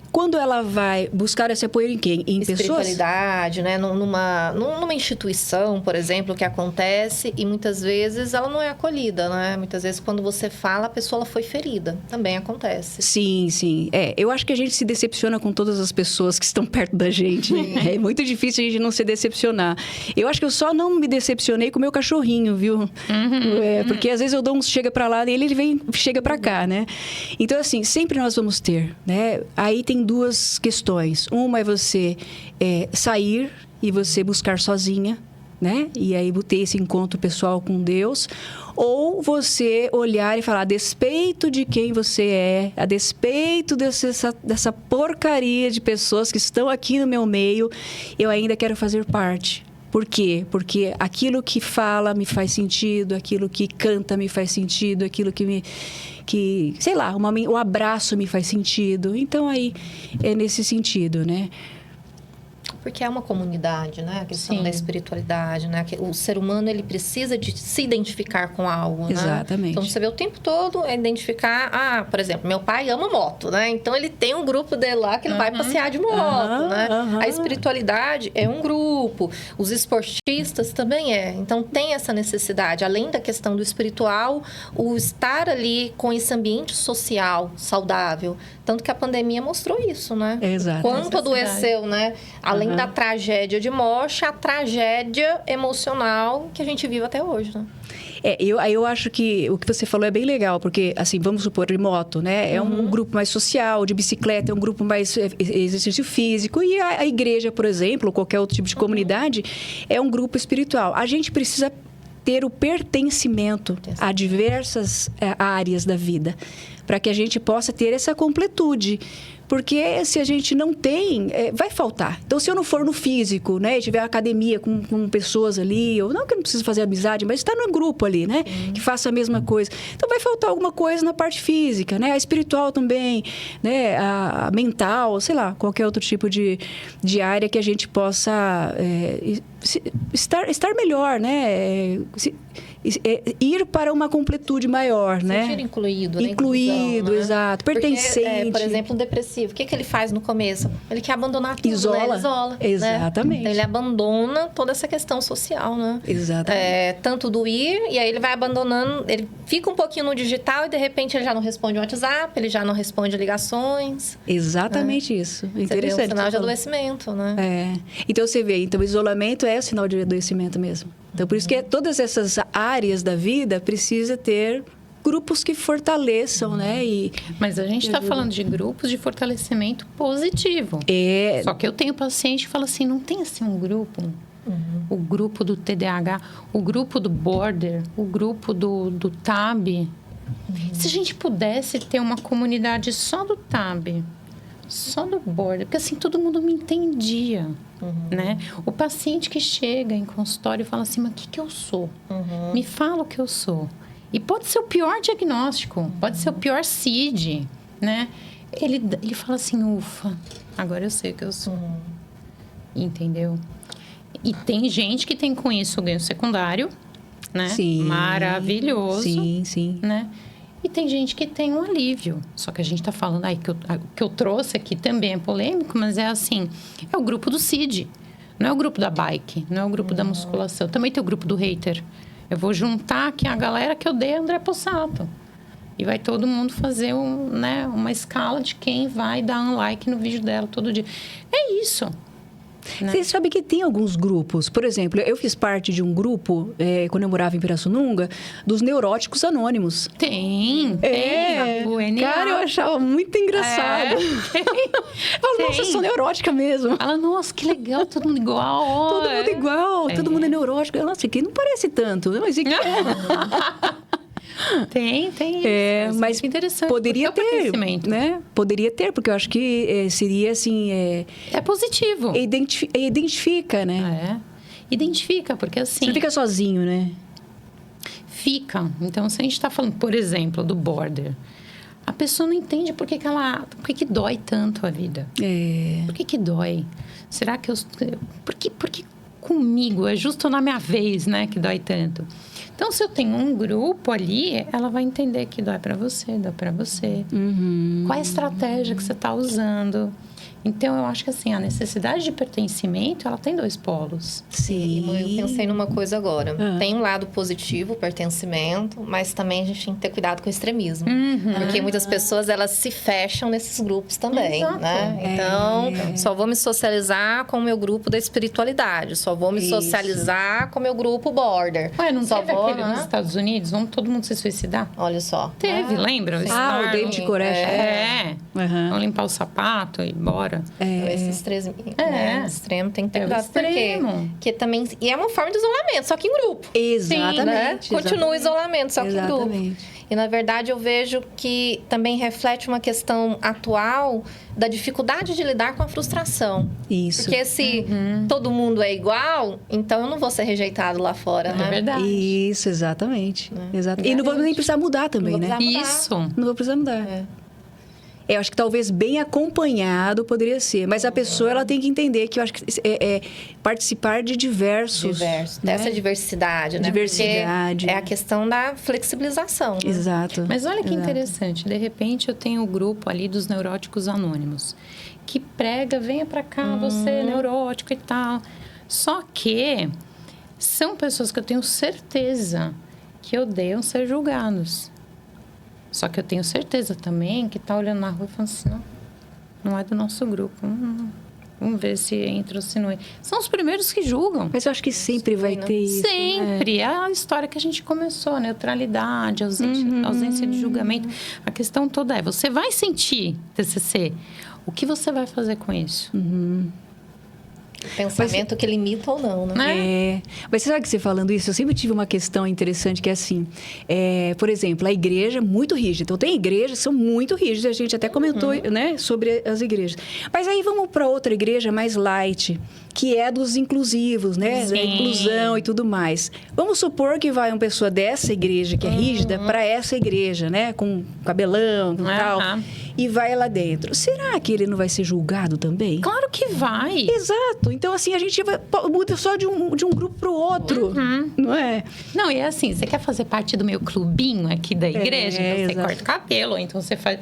Quando ela vai buscar esse apoio em quem? Em pessoas? Espiritualidade, né? Numa instituição, por exemplo, que acontece e muitas vezes ela não é acolhida, né? Muitas vezes quando você fala, a pessoa ela foi ferida. Também acontece. Sim. Eu acho que a gente se decepciona com todas as pessoas que estão perto da gente. É muito difícil a gente não se decepcionar. Eu acho que eu só não me decepcionei com o meu cachorrinho, viu? Porque às vezes eu dou um chega pra lá e ele chega pra cá, né? Então, assim, sempre nós vamos ter, né? Aí tem duas questões. Uma é você sair e você buscar sozinha, né? E aí ter esse encontro pessoal com Deus. Ou você olhar e falar, a despeito de quem você é, a despeito dessa porcaria de pessoas que estão aqui no meu meio, eu ainda quero fazer parte. Por quê? Porque aquilo que fala me faz sentido, aquilo que canta me faz sentido, aquilo sei lá, o abraço me faz sentido. Então, aí, é nesse sentido, né? Porque é uma comunidade, né? A questão Sim. da espiritualidade, né? O ser humano, ele precisa de se identificar com algo, né? Exatamente. Então, você vê o tempo todo identificar... por exemplo, meu pai ama moto, né? Então, ele tem um grupo dele lá que ele vai passear de moto, né? A espiritualidade é um grupo. Os esportistas também é. Então, tem essa necessidade. Além da questão do espiritual, o estar ali com esse ambiente social saudável. Tanto que a pandemia mostrou isso, né? Exato. Quanto adoeceu, né? Além além da tragédia de morte, a tragédia emocional que a gente vive até hoje, né? Eu acho que o que você falou é bem legal, porque, assim, vamos supor, de moto, né? É um grupo mais social, de bicicleta é um grupo mais exercício físico. E a igreja, por exemplo, ou qualquer outro tipo de comunidade, é um grupo espiritual. A gente precisa ter o pertencimento a diversas áreas da vida, para que a gente possa ter essa completude. Porque se a gente não tem, vai faltar. Então, se eu não for no físico, né? E tiver academia com pessoas ali, ou não que eu não preciso fazer amizade, mas estar no grupo ali, né? Que faça a mesma coisa. Então, vai faltar alguma coisa na parte física, né? A espiritual também, né? A mental, sei lá, qualquer outro tipo de área que a gente possa estar melhor, né? Ir para uma completude maior, né? Sentir incluído, né? Incluído, Inclusão, né? exato. Pertencente. Porque, por exemplo, um depressivo, o que ele faz no começo? Ele quer abandonar tudo, Isola. né? Ele isola. Exatamente. Né? Ele abandona toda essa questão social, né? Exatamente. Tanto do ir, e aí ele vai abandonando, ele fica um pouquinho no digital e de repente ele já não responde o WhatsApp, ele já não responde ligações. Exatamente isso. Interessante. Você vê um sinal de adoecimento, né? Então, você vê, então, o isolamento é o sinal de adoecimento mesmo. Então, por isso que todas essas áreas da vida precisa ter grupos que fortaleçam, né? Mas a gente está falando de grupos de fortalecimento positivo. Só que eu tenho paciente que fala assim, não tem assim um grupo... O grupo do TDAH, o grupo do Border, o grupo do TAB. Se a gente pudesse ter uma comunidade só do TAB, só do Border, porque assim todo mundo me entendia, né? O paciente que chega em consultório e fala assim, mas o que eu sou? Me fala o que eu sou. E pode ser o pior diagnóstico, pode ser o pior CID, né? Ele fala assim, ufa, agora eu sei o que eu sou. Entendeu? E tem gente que tem com isso o ganho secundário, né? Sim. Maravilhoso. Sim, sim. Né? E tem gente que tem um alívio. Só que a gente tá falando aí, que eu trouxe aqui também é polêmico, mas é assim, é o grupo do CID. Não é o grupo da bike, não é o grupo da musculação. Também tem o grupo do hater. Eu vou juntar aqui a galera que odeia André Possato. E vai todo mundo fazer uma escala de quem vai dar um like no vídeo dela todo dia. É isso. Né? Você sabe que tem alguns grupos. Por exemplo, eu fiz parte de um grupo, quando eu morava em Pirassununga, dos neuróticos anônimos. Tem. O NA. Cara, eu achava muito engraçado. Fala, nossa, eu sou neurótica mesmo. Fala, nossa, que legal, todo mundo igual. Todo mundo igual, todo mundo é neurótico. Nossa, aqui não parece tanto, mas aqui Tem isso. Mas interessante. poderia ter, né? Poderia ter, porque eu acho que seria assim... É positivo. Identifica, né? Identifica, porque assim... Você não fica sozinho, né? Fica. Então, se a gente está falando, por exemplo, do Border, a pessoa não entende por que dói tanto a vida. Por que dói? Será que Por que comigo? É justo na minha vez, né? Que dói tanto. Então, se eu tenho um grupo ali, ela vai entender que dói para você, dói para você. Qual é a estratégia que você está usando? Então, eu acho que assim, a necessidade de pertencimento, ela tem dois polos. Sim. Eu pensei numa coisa agora. Tem um lado positivo, pertencimento, mas também a gente tem que ter cuidado com o extremismo. Porque muitas pessoas, elas se fecham nesses grupos também, né? Então, só vou me socializar com o meu grupo da espiritualidade. Só vou me socializar com o meu grupo Border. Ué, não só teve vou, aquele nos Estados Unidos? Vamos todo mundo se suicidar? Olha só. Teve, lembra? O David Koresh. Vamos limpar o sapato e bora. Esse extremo tem que ter cuidado. Porque também... E é uma forma de isolamento, só que em grupo. Exatamente. Sim, né? Continua o isolamento, só que em grupo. Exatamente. E, na verdade, eu vejo que também reflete uma questão atual da dificuldade de lidar com a frustração. Isso. Porque se todo mundo é igual, então eu não vou ser rejeitado lá fora, né? É verdade. Isso, exatamente. E não vou nem precisar mudar também, né? Isso. Não vou precisar mudar. Eu acho que talvez bem acompanhado poderia ser. Mas a pessoa, ela tem que entender que eu acho que participar de diversos... Né? Dessa diversidade, né? Diversidade. Porque é a questão da flexibilização. Né? Exato. Mas olha que interessante. De repente, eu tenho o grupo ali dos neuróticos anônimos. Que prega, venha pra cá, você é neurótico e tal. Só que são pessoas que eu tenho certeza que odeiam ser julgados. Só que eu tenho certeza também que tá olhando na rua e falando assim, não é do nosso grupo. Vamos ver se entra ou se não entra. São os primeiros que julgam. Mas eu acho que sempre vai ter isso. Sempre. É a história que a gente começou, neutralidade, ausência de julgamento. A questão toda é, você vai sentir TCC. O que você vai fazer com isso? Pensamento que limita ou não, né? Mas você sabe que você falando isso, eu sempre tive uma questão interessante que é assim, por exemplo, a igreja é muito rígida. Então, tem igrejas que são muito rígidas, a gente até comentou, né, sobre as igrejas. Mas aí vamos para outra igreja mais light, que é dos inclusivos, né, da inclusão e tudo mais. Vamos supor que vai uma pessoa dessa igreja que é rígida para essa igreja, né, com cabelão e tal, e vai lá dentro. Será que ele não vai ser julgado também? Claro que vai. Exato. Então, assim, a gente muda só de um grupo para o outro, não é? Não, e é assim, você quer fazer parte do meu clubinho aqui da igreja? Então, você corta o cabelo, ou então você faz...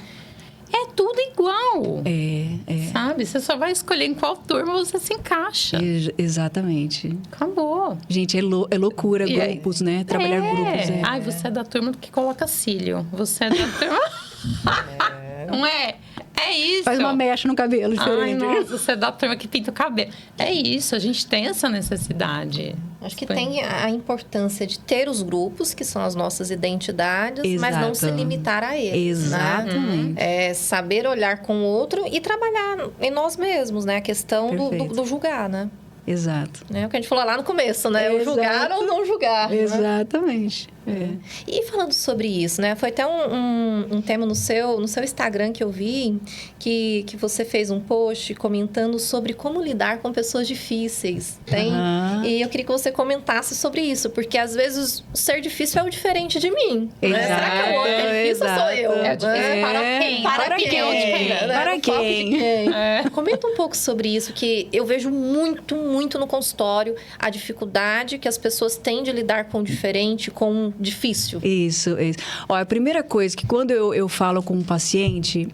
É tudo igual. Sabe? Você só vai escolher em qual turma você se encaixa. Exatamente. Acabou. Gente, é loucura grupos, né? Trabalhar grupos. Ai, você é da turma que coloca cílio. Você é da turma... Não é? É isso. Faz uma mecha no cabelo diferente. Ai, nossa, você é da turma que pinta o cabelo. É isso, a gente tem essa necessidade. Acho que tem a importância de ter os grupos, que são as nossas identidades, mas não se limitar a eles. Exatamente. Né? É saber olhar com o outro e trabalhar em nós mesmos, né? A questão do julgar, né? Exato. É o que a gente falou lá no começo, né? O julgar ou não julgar. Exatamente. Né? E falando sobre isso, né? Foi até um tema no seu Instagram que eu vi, que você fez um post comentando sobre como lidar com pessoas difíceis. Tem? E eu queria que você comentasse sobre isso, porque às vezes o ser difícil é o diferente de mim. Né? Será que o outro é difícil ou sou eu? É difícil para quem? Para quem? Para quem? Comenta um pouco sobre isso, que eu vejo muito no consultório a dificuldade que as pessoas têm de lidar com o diferente, com o difícil. Isso. Ó, a primeira coisa que quando eu falo com um paciente,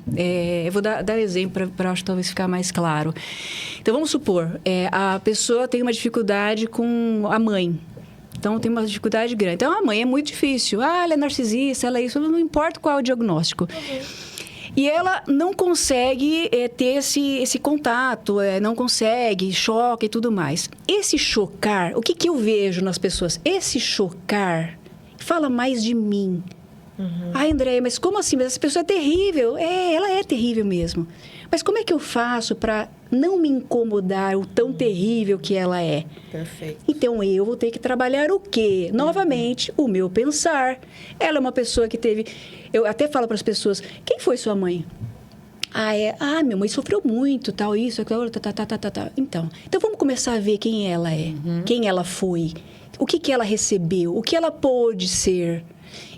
eu vou dar exemplo para acho talvez ficar mais claro. Então, vamos supor, a pessoa tem uma dificuldade com a mãe. Então, tem uma dificuldade grande. Então, a mãe é muito difícil. Ela é narcisista, ela é isso, não importa qual é o diagnóstico. E ela não consegue ter esse contato, não consegue, choca e tudo mais. Esse chocar, o que eu vejo nas pessoas? Esse chocar fala mais de mim. Ai, Andréia, mas como assim? Mas essa pessoa é terrível. Ela é terrível mesmo. Mas como é que eu faço para não me incomodar o tão terrível que ela é? Perfeito. Então, eu vou ter que trabalhar o quê? Novamente, o meu pensar. Ela é uma pessoa que teve... Eu até falo para as pessoas, quem foi sua mãe? Minha mãe sofreu muito, tal, isso, aquilo, tá. Então, vamos começar a ver quem ela é, quem ela foi, o que ela recebeu, o que ela pôde ser.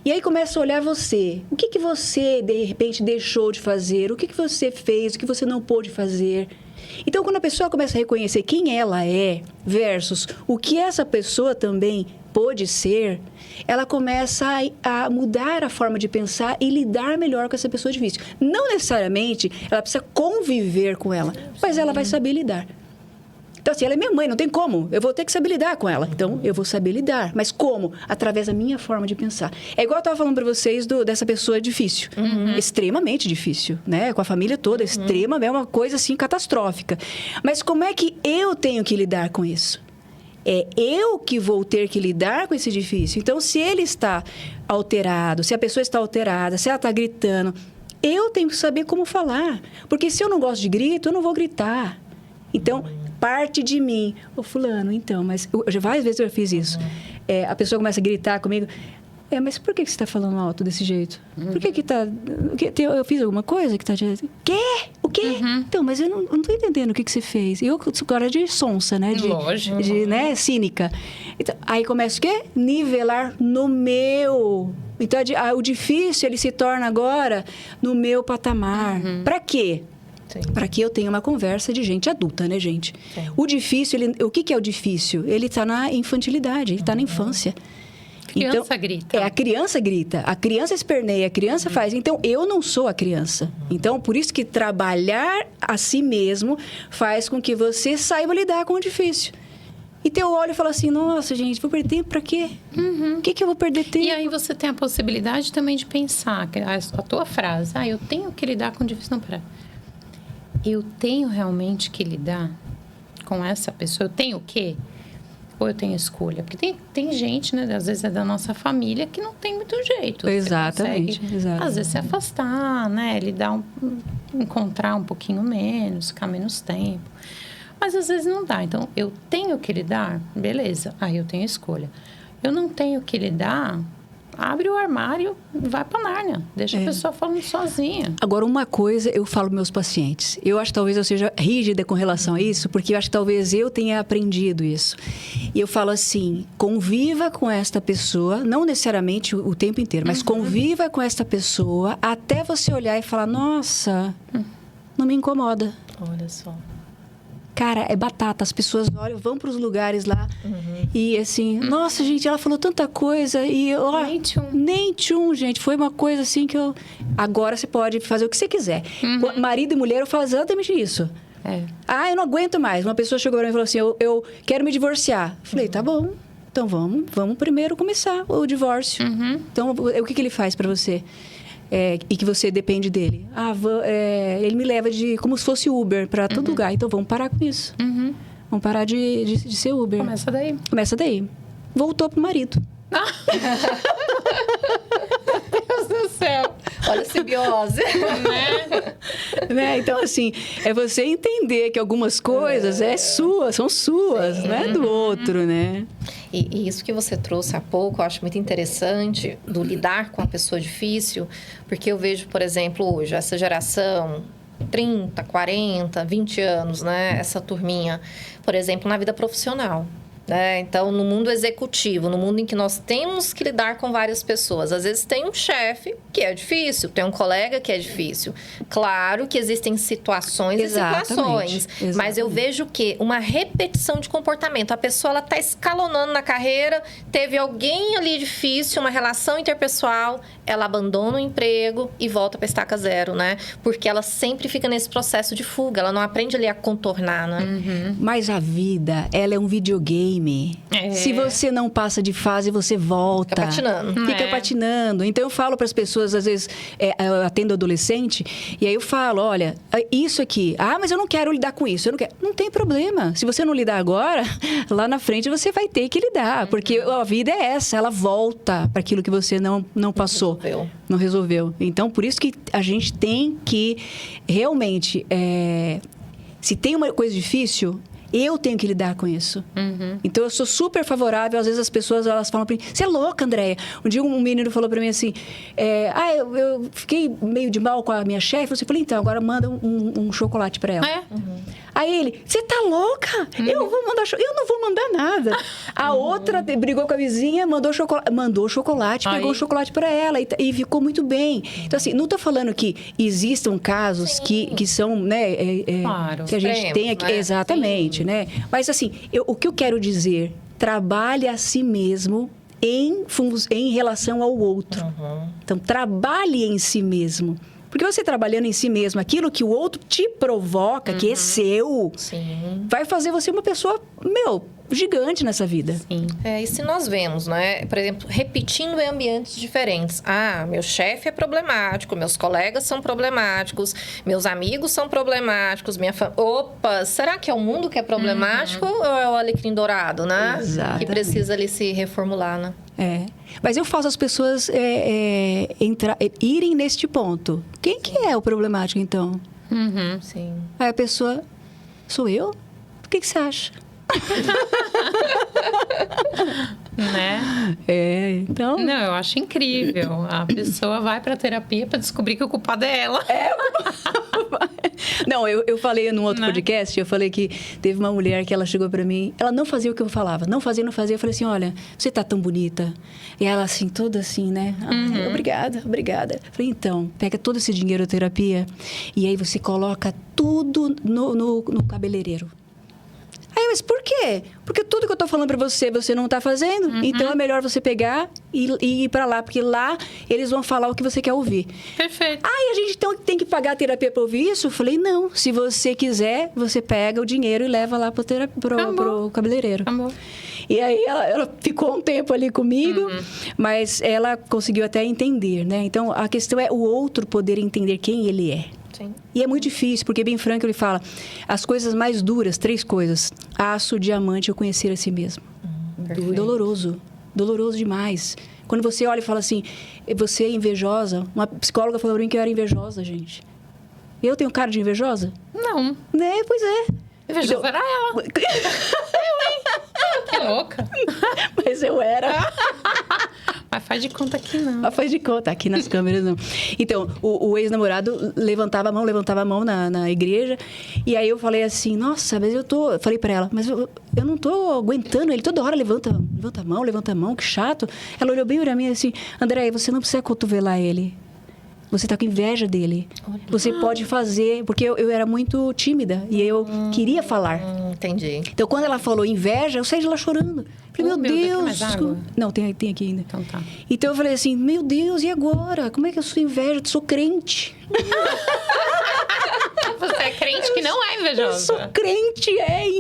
E aí começa a olhar você. O que você, de repente, deixou de fazer? O que você fez? O que você não pôde fazer? Então, quando a pessoa começa a reconhecer quem ela é versus o que essa pessoa também pôde ser, ela começa a mudar a forma de pensar e lidar melhor com essa pessoa difícil. Não necessariamente ela precisa conviver com ela, mas ela vai saber lidar. Então, assim, ela é minha mãe, não tem como. Eu vou ter que saber lidar com ela. Então, eu vou saber lidar. Mas como? Através da minha forma de pensar. É igual eu estava falando para vocês dessa pessoa difícil. Extremamente difícil, né? Com a família toda, é uma coisa, assim, catastrófica. Mas como é que eu tenho que lidar com isso? É eu que vou ter que lidar com esse difícil. Então, se ele está alterado, se a pessoa está alterada, se ela está gritando, eu tenho que saber como falar. Porque se eu não gosto de grito, eu não vou gritar. Então, parte de mim. Ô, fulano, então, mas... várias vezes eu fiz isso. A pessoa começa a gritar comigo. Mas por que você está falando alto desse jeito? Por que está... Eu fiz alguma coisa que está... Quê? O quê? Então, mas eu não estou entendendo o que você fez. Eu sou cara de sonsa, né? Lógico. Né? Cínica. Então, aí começa o quê? Nivelar no meu. Então, o difícil, ele se torna agora no meu patamar. Para quê? Para que eu tenha uma conversa de gente adulta, né, gente? Sim. O difícil, o que é o difícil? Ele está na infantilidade, ele está na infância. Criança grita. A criança grita, a criança esperneia, a criança faz. Então, eu não sou a criança. Então, por isso que trabalhar a si mesmo faz com que você saiba lidar com o difícil. Então, eu olho e falo assim, nossa, gente, vou perder tempo pra quê? O que eu vou perder tempo? E aí, você tem a possibilidade também de pensar, a tua frase, eu tenho que lidar com o difícil, não, pera. eu tenho realmente que lidar com essa pessoa? Eu tenho o quê? Ou eu tenho escolha? Porque tem gente, né? Às vezes é da nossa família que não tem muito jeito. Exatamente. Às vezes se afastar, né? Encontrar um pouquinho menos, ficar menos tempo. Mas às vezes não dá. Então, eu tenho que lidar? Beleza. Aí eu tenho escolha. Eu não tenho que lidar? Abre o armário e vai pra Nárnia. Deixa a pessoa falando sozinha. Agora, uma coisa eu falo para meus pacientes. Eu acho que talvez eu seja rígida com relação a isso, porque eu acho que talvez eu tenha aprendido isso. E eu falo assim, conviva com esta pessoa, não necessariamente o tempo inteiro, mas conviva com esta pessoa até você olhar e falar, nossa, não me incomoda. Olha só. Cara, é batata. As pessoas olham, vão para os lugares lá e assim, nossa, gente, ela falou tanta coisa e ó, nem tchum, gente. Foi uma coisa assim que eu. Agora você pode fazer o que você quiser. Marido e mulher, eu falo exatamente isso. Ah, eu não aguento mais. Uma pessoa chegou para mim e falou assim: eu quero me divorciar. Falei, tá bom. Então vamos primeiro começar o divórcio. Então, o que ele faz para você? E que você depende dele. Ele me leva como se fosse Uber para todo lugar. Então, vamos parar com isso. Vamos parar de ser Uber. Começa daí. Voltou pro marido. Meu Deus do céu. Olha a simbiose. Né? Então, assim, é você entender que algumas coisas são suas, não é do outro, né? E isso que você trouxe há pouco, eu acho muito interessante, do lidar com a pessoa difícil, porque eu vejo, por exemplo, hoje, essa geração, 30, 40, 20 anos, né? Essa turminha, por exemplo, na vida profissional. Então, no mundo executivo, no mundo em que nós temos que lidar com várias pessoas, às vezes tem um chefe que é difícil, tem um colega que é difícil. Claro que existem situações e situações, mas eu vejo que uma repetição de comportamento. A pessoa ela está escalonando na carreira, teve alguém ali difícil, uma relação interpessoal, ela abandona o emprego e volta para a estaca zero, né? Porque ela sempre fica nesse processo de fuga, ela não aprende ali a contornar, né? Mas a vida, ela é um videogame. Se você não passa de fase, você volta. Fica patinando. Então, eu falo para as pessoas, às vezes, eu atendo adolescente, e aí eu falo, olha, isso aqui, mas eu não quero lidar com isso, eu não quero. Não tem problema. Se você não lidar agora, lá na frente você vai ter que lidar, porque a vida é essa, ela volta para aquilo que você não passou. Não resolveu. Então, por isso que a gente tem que realmente, se tem uma coisa difícil, eu tenho que lidar com isso. Então, eu sou super favorável. Às vezes, as pessoas, elas falam pra mim, você é louca, Andréia? Um dia, um menino falou pra mim assim, eu fiquei meio de mal com a minha chefe. Eu falei, então, agora manda um chocolate pra ela. Aí ele, você tá louca? Eu vou mandar eu não vou mandar nada. A outra brigou com a vizinha, mandou chocolate, pegou o chocolate pra ela e ficou muito bem. Então, assim, não tô falando que existam casos que são, né, claro, que a gente tem aqui. Né? Exatamente, né? Mas, assim, o que eu quero dizer, trabalhe a si mesmo em relação ao outro. Então, trabalhe em si mesmo. Porque você trabalhando em si mesmo, aquilo que o outro te provoca, que é seu, vai fazer você uma pessoa, gigante nessa vida. Sim. E se nós vemos, né? Por exemplo, repetindo em ambientes diferentes. Meu chefe é problemático, meus colegas são problemáticos, meus amigos são problemáticos, minha família... Opa, será que é o mundo que é problemático ou é o alecrim dourado, né? Exatamente. Que precisa ali se reformular, né? Mas eu faço as pessoas irem neste ponto. Quem que é o problemático, então? Sim. Aí a pessoa, sou eu? O que você acha? Né? Então... Não, eu acho incrível. A pessoa vai pra terapia pra descobrir que o culpado é ela. Não, eu falei num outro podcast, eu falei que teve uma mulher que ela chegou pra mim, ela não fazia o que eu falava, não fazia. Eu falei assim, olha, você tá tão bonita. E ela assim, toda assim, né? Obrigada. Eu falei, então, pega todo esse dinheiro da terapia e aí você coloca tudo no cabeleireiro. Aí, mas por quê? Porque tudo que eu tô falando pra você, você não tá fazendo. Então, é melhor você pegar e ir pra lá. Porque lá, eles vão falar o que você quer ouvir. Perfeito. A gente então tem que pagar a terapia pra ouvir isso? Eu falei, não. Se você quiser, você pega o dinheiro e leva lá pro cabeleireiro. Acabou. E aí, ela ficou um tempo ali comigo, mas ela conseguiu até entender, né? Então, a questão é o outro poder entender quem ele é. Sim. E é muito difícil, porque bem franco ele fala, as coisas mais duras, 3 coisas. Aço, diamante, eu conhecer a si mesmo. Perfeito. Doloroso. Doloroso demais. Quando você olha e fala assim, você é invejosa. Uma psicóloga falou pra mim que eu era invejosa, gente. Eu tenho cara de invejosa? Não. Né? Pois é. Invejosa era ela. Que louca. Mas eu era. Mas faz de conta que não. Mas faz de conta, aqui nas câmeras não. Então, o ex-namorado levantava a mão na igreja. E aí eu falei assim, nossa, mas eu tô... Falei pra ela, mas eu não tô aguentando. Ele toda hora levanta a mão, que chato. Ela olhou bem pra mim assim, Andréia, você não precisa cotovelar ele. Você tá com inveja dele. Olha. Você pode fazer... Porque eu era muito tímida e eu queria falar. Entendi. Então, quando ela falou inveja, eu saí de lá chorando. Falei, meu Deus, Deus... tem mais água? Não, tem aqui ainda. Então tá. Então, eu falei assim, meu Deus, e agora? Como é que eu sou inveja? Eu sou crente. Você é crente que não é Eu invejosa. sou crente,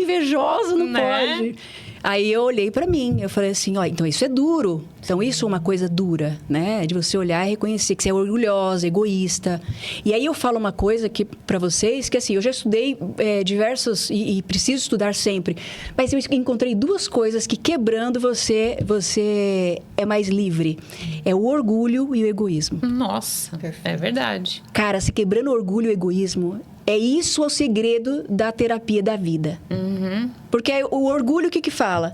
invejosa, não Né? pode. Aí eu olhei pra mim, eu falei assim, ó, então isso é duro. Então isso é uma coisa dura, né? De você olhar e reconhecer que você é orgulhosa, egoísta. E aí eu falo uma coisa que para vocês, que assim, eu já estudei diversos e preciso estudar sempre. Mas eu encontrei 2 coisas que quebrando você é mais livre. É o orgulho e o egoísmo. Nossa, é verdade. Cara, se quebrando o orgulho e o egoísmo, é isso o segredo da terapia da vida. Uhum. Porque o orgulho, o que fala?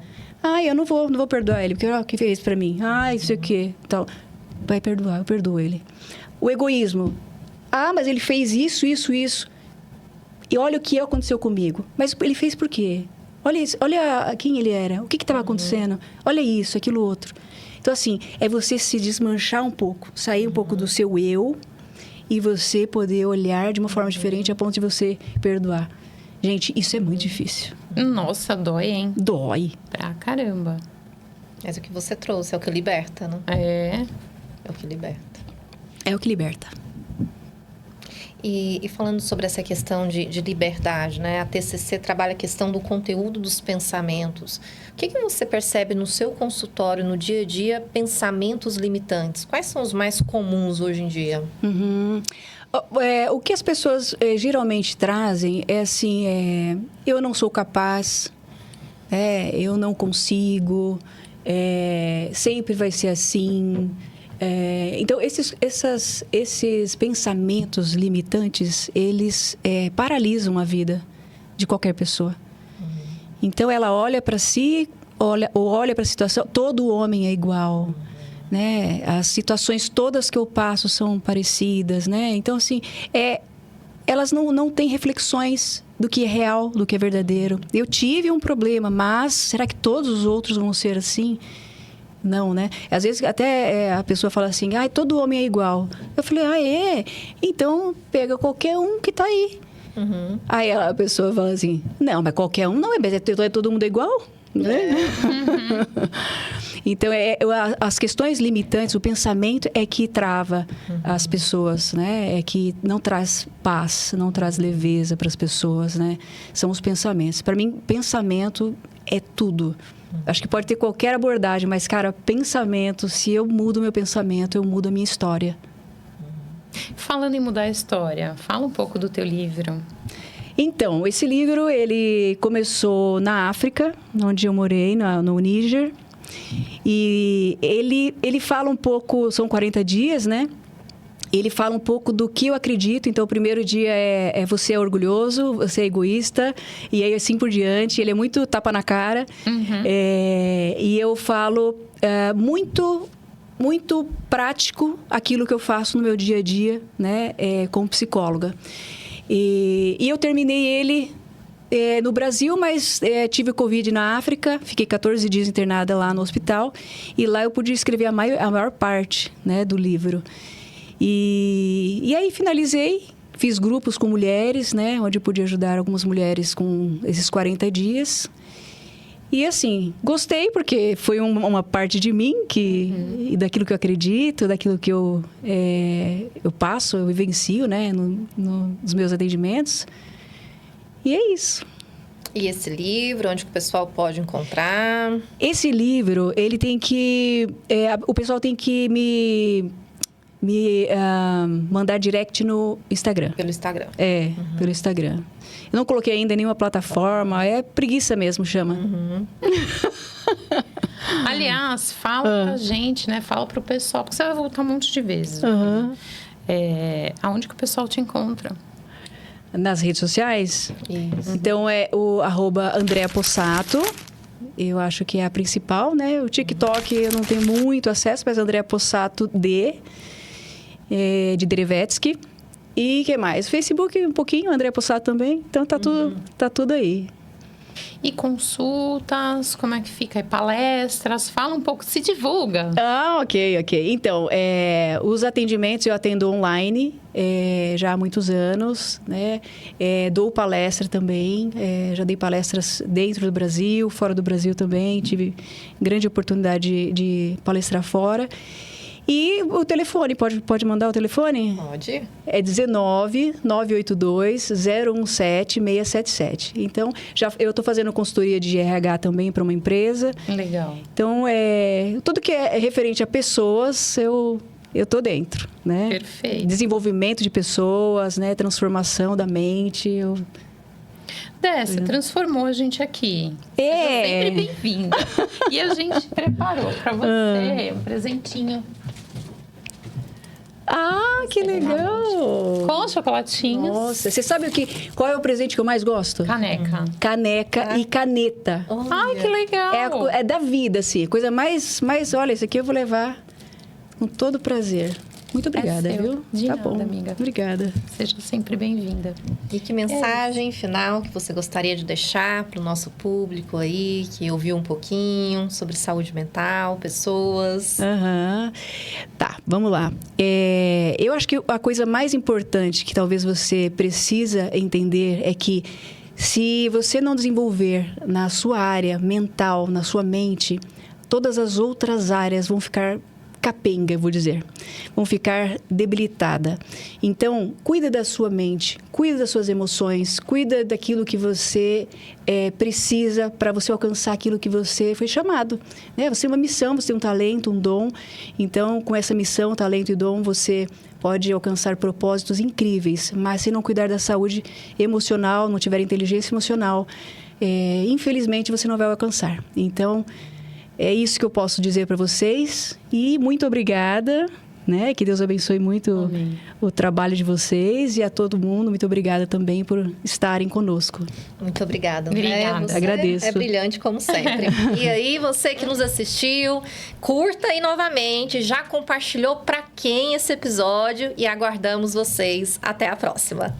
Eu não vou perdoar ele, porque o que fez pra mim? Isso aqui, tal. Vai perdoar, eu perdoo ele. O egoísmo. Mas ele fez isso. E olha o que aconteceu comigo. Mas ele fez por quê? Olha isso, olha quem ele era, o que estava acontecendo. Olha isso, aquilo outro. Então, assim, é você se desmanchar um pouco, sair um pouco do seu eu e você poder olhar de uma forma diferente a ponto de você perdoar. Gente, isso é muito difícil. Nossa, dói, hein? Dói. Pra caramba. Mas o que você trouxe é o que liberta, né? É. É o que liberta. É o que liberta. E falando sobre essa questão de liberdade, né? A TCC trabalha a questão do conteúdo dos pensamentos. O que você percebe no seu consultório, no dia a dia, pensamentos limitantes? Quais são os mais comuns hoje em dia? Uhum. O que as pessoas geralmente trazem é assim, eu não sou capaz, eu não consigo, sempre vai ser assim. Então, esses pensamentos limitantes, eles paralisam a vida de qualquer pessoa. Então, ela olha para si, olha para a situação, todo homem é igual. Né? As situações todas que eu passo são parecidas, né? Então, assim, elas não têm reflexões do que é real, do que é verdadeiro. Eu tive um problema, mas será que todos os outros vão ser assim? Não, né? Às vezes até a pessoa fala assim, todo homem é igual. Eu falei, então pega qualquer um que tá aí. Uhum. Aí a pessoa fala assim, não, mas qualquer um não é todo mundo igual? Né? Então, as questões limitantes, o pensamento é que trava as pessoas, né? É que não traz paz, não traz leveza para as pessoas, né? São os pensamentos. Para mim, pensamento é tudo. Acho que pode ter qualquer abordagem, mas, cara, pensamento, se eu mudo meu pensamento, eu mudo a minha história. Falando em mudar a história, fala um pouco do teu livro. Então, esse livro, ele começou na África, onde eu morei, no Níger. E ele fala um pouco, são 40 dias, né? Ele fala um pouco do que eu acredito. Então, o primeiro dia é você é orgulhoso, você é egoísta. E aí, assim por diante. Ele é muito tapa na cara. Uhum. E eu falo muito prático aquilo que eu faço no meu dia a dia, né? Como psicóloga. E eu terminei ele no Brasil, mas tive Covid na África. Fiquei 14 dias internada lá no hospital. E lá eu pude escrever a maior parte, né, do livro. E aí finalizei, fiz grupos com mulheres, né? Onde eu pude ajudar algumas mulheres com esses 40 dias. E assim, gostei porque foi uma parte de mim e daquilo que eu acredito, daquilo que eu passo, eu vivencio, né? Nos meus atendimentos. E é isso. E esse livro, onde que o pessoal pode encontrar? Esse livro, ele tem que... o pessoal tem que me mandar direct no Instagram. Pelo Instagram. Pelo Instagram. Eu não coloquei ainda nenhuma plataforma, é preguiça mesmo, chama. Aliás, fala pra gente, né? Fala pro pessoal, porque você vai voltar um monte de vezes. Aonde que o pessoal te encontra? Nas redes sociais? Isso. Então, é o @AndreaPossato. Eu acho que é a principal, né? O TikTok eu não tenho muito acesso, mas Andrea Possato de Derevetsky. E o que mais? Facebook um pouquinho, Andrea Possato também. Então, tá tudo aí. E consultas, como é que fica? E palestras? Fala um pouco, se divulga. Ok. Então, os atendimentos eu atendo online já há muitos anos, né? Dou palestra também, já dei palestras dentro do Brasil, fora do Brasil também. Tive grande oportunidade de palestrar fora. E o telefone, pode mandar o telefone? Pode. É 19-982-017-677. Então, eu estou fazendo consultoria de RH também para uma empresa. Legal. Então, tudo que é referente a pessoas, eu estou dentro, né? Perfeito. Desenvolvimento de pessoas, né? Transformação da mente. Dessa, transformou a gente aqui. Seja sempre bem-vinda. E a gente preparou para você um presentinho. Que legal! Com chocolatinhos. Nossa, você sabe qual é o presente que eu mais gosto? Caneca. Caneca e caneta. Ai, que legal! É da vida, assim. Coisa mais... Olha, isso aqui eu vou levar com todo prazer. Muito obrigada, seu. viu? De tá nada, bom. amiga. Obrigada. Seja sempre bem-vinda. E que mensagem final que você gostaria de deixar para o nosso público aí, que ouviu um pouquinho sobre saúde mental, pessoas? Tá, vamos lá. Eu acho que a coisa mais importante que talvez você precisa entender é que se você não desenvolver na sua área mental, na sua mente, todas as outras áreas vão ficar capenga, vou dizer. Vão ficar debilitada. Então, cuida da sua mente, cuida das suas emoções, cuida daquilo que você precisa para você alcançar aquilo que você foi chamado. Né? Você tem uma missão, você tem um talento, um dom. Então, com essa missão, talento e dom, você pode alcançar propósitos incríveis. Mas se não cuidar da saúde emocional, não tiver inteligência emocional, infelizmente, você não vai alcançar. Então, é isso que eu posso dizer para vocês. E muito obrigada, né? Que Deus abençoe muito o trabalho de vocês e a todo mundo. Muito obrigada também por estarem conosco. Muito obrigada. Obrigada. Você agradeço. É brilhante como sempre. E aí, você que nos assistiu, curta aí novamente, já compartilhou para quem esse episódio e aguardamos vocês. Até a próxima.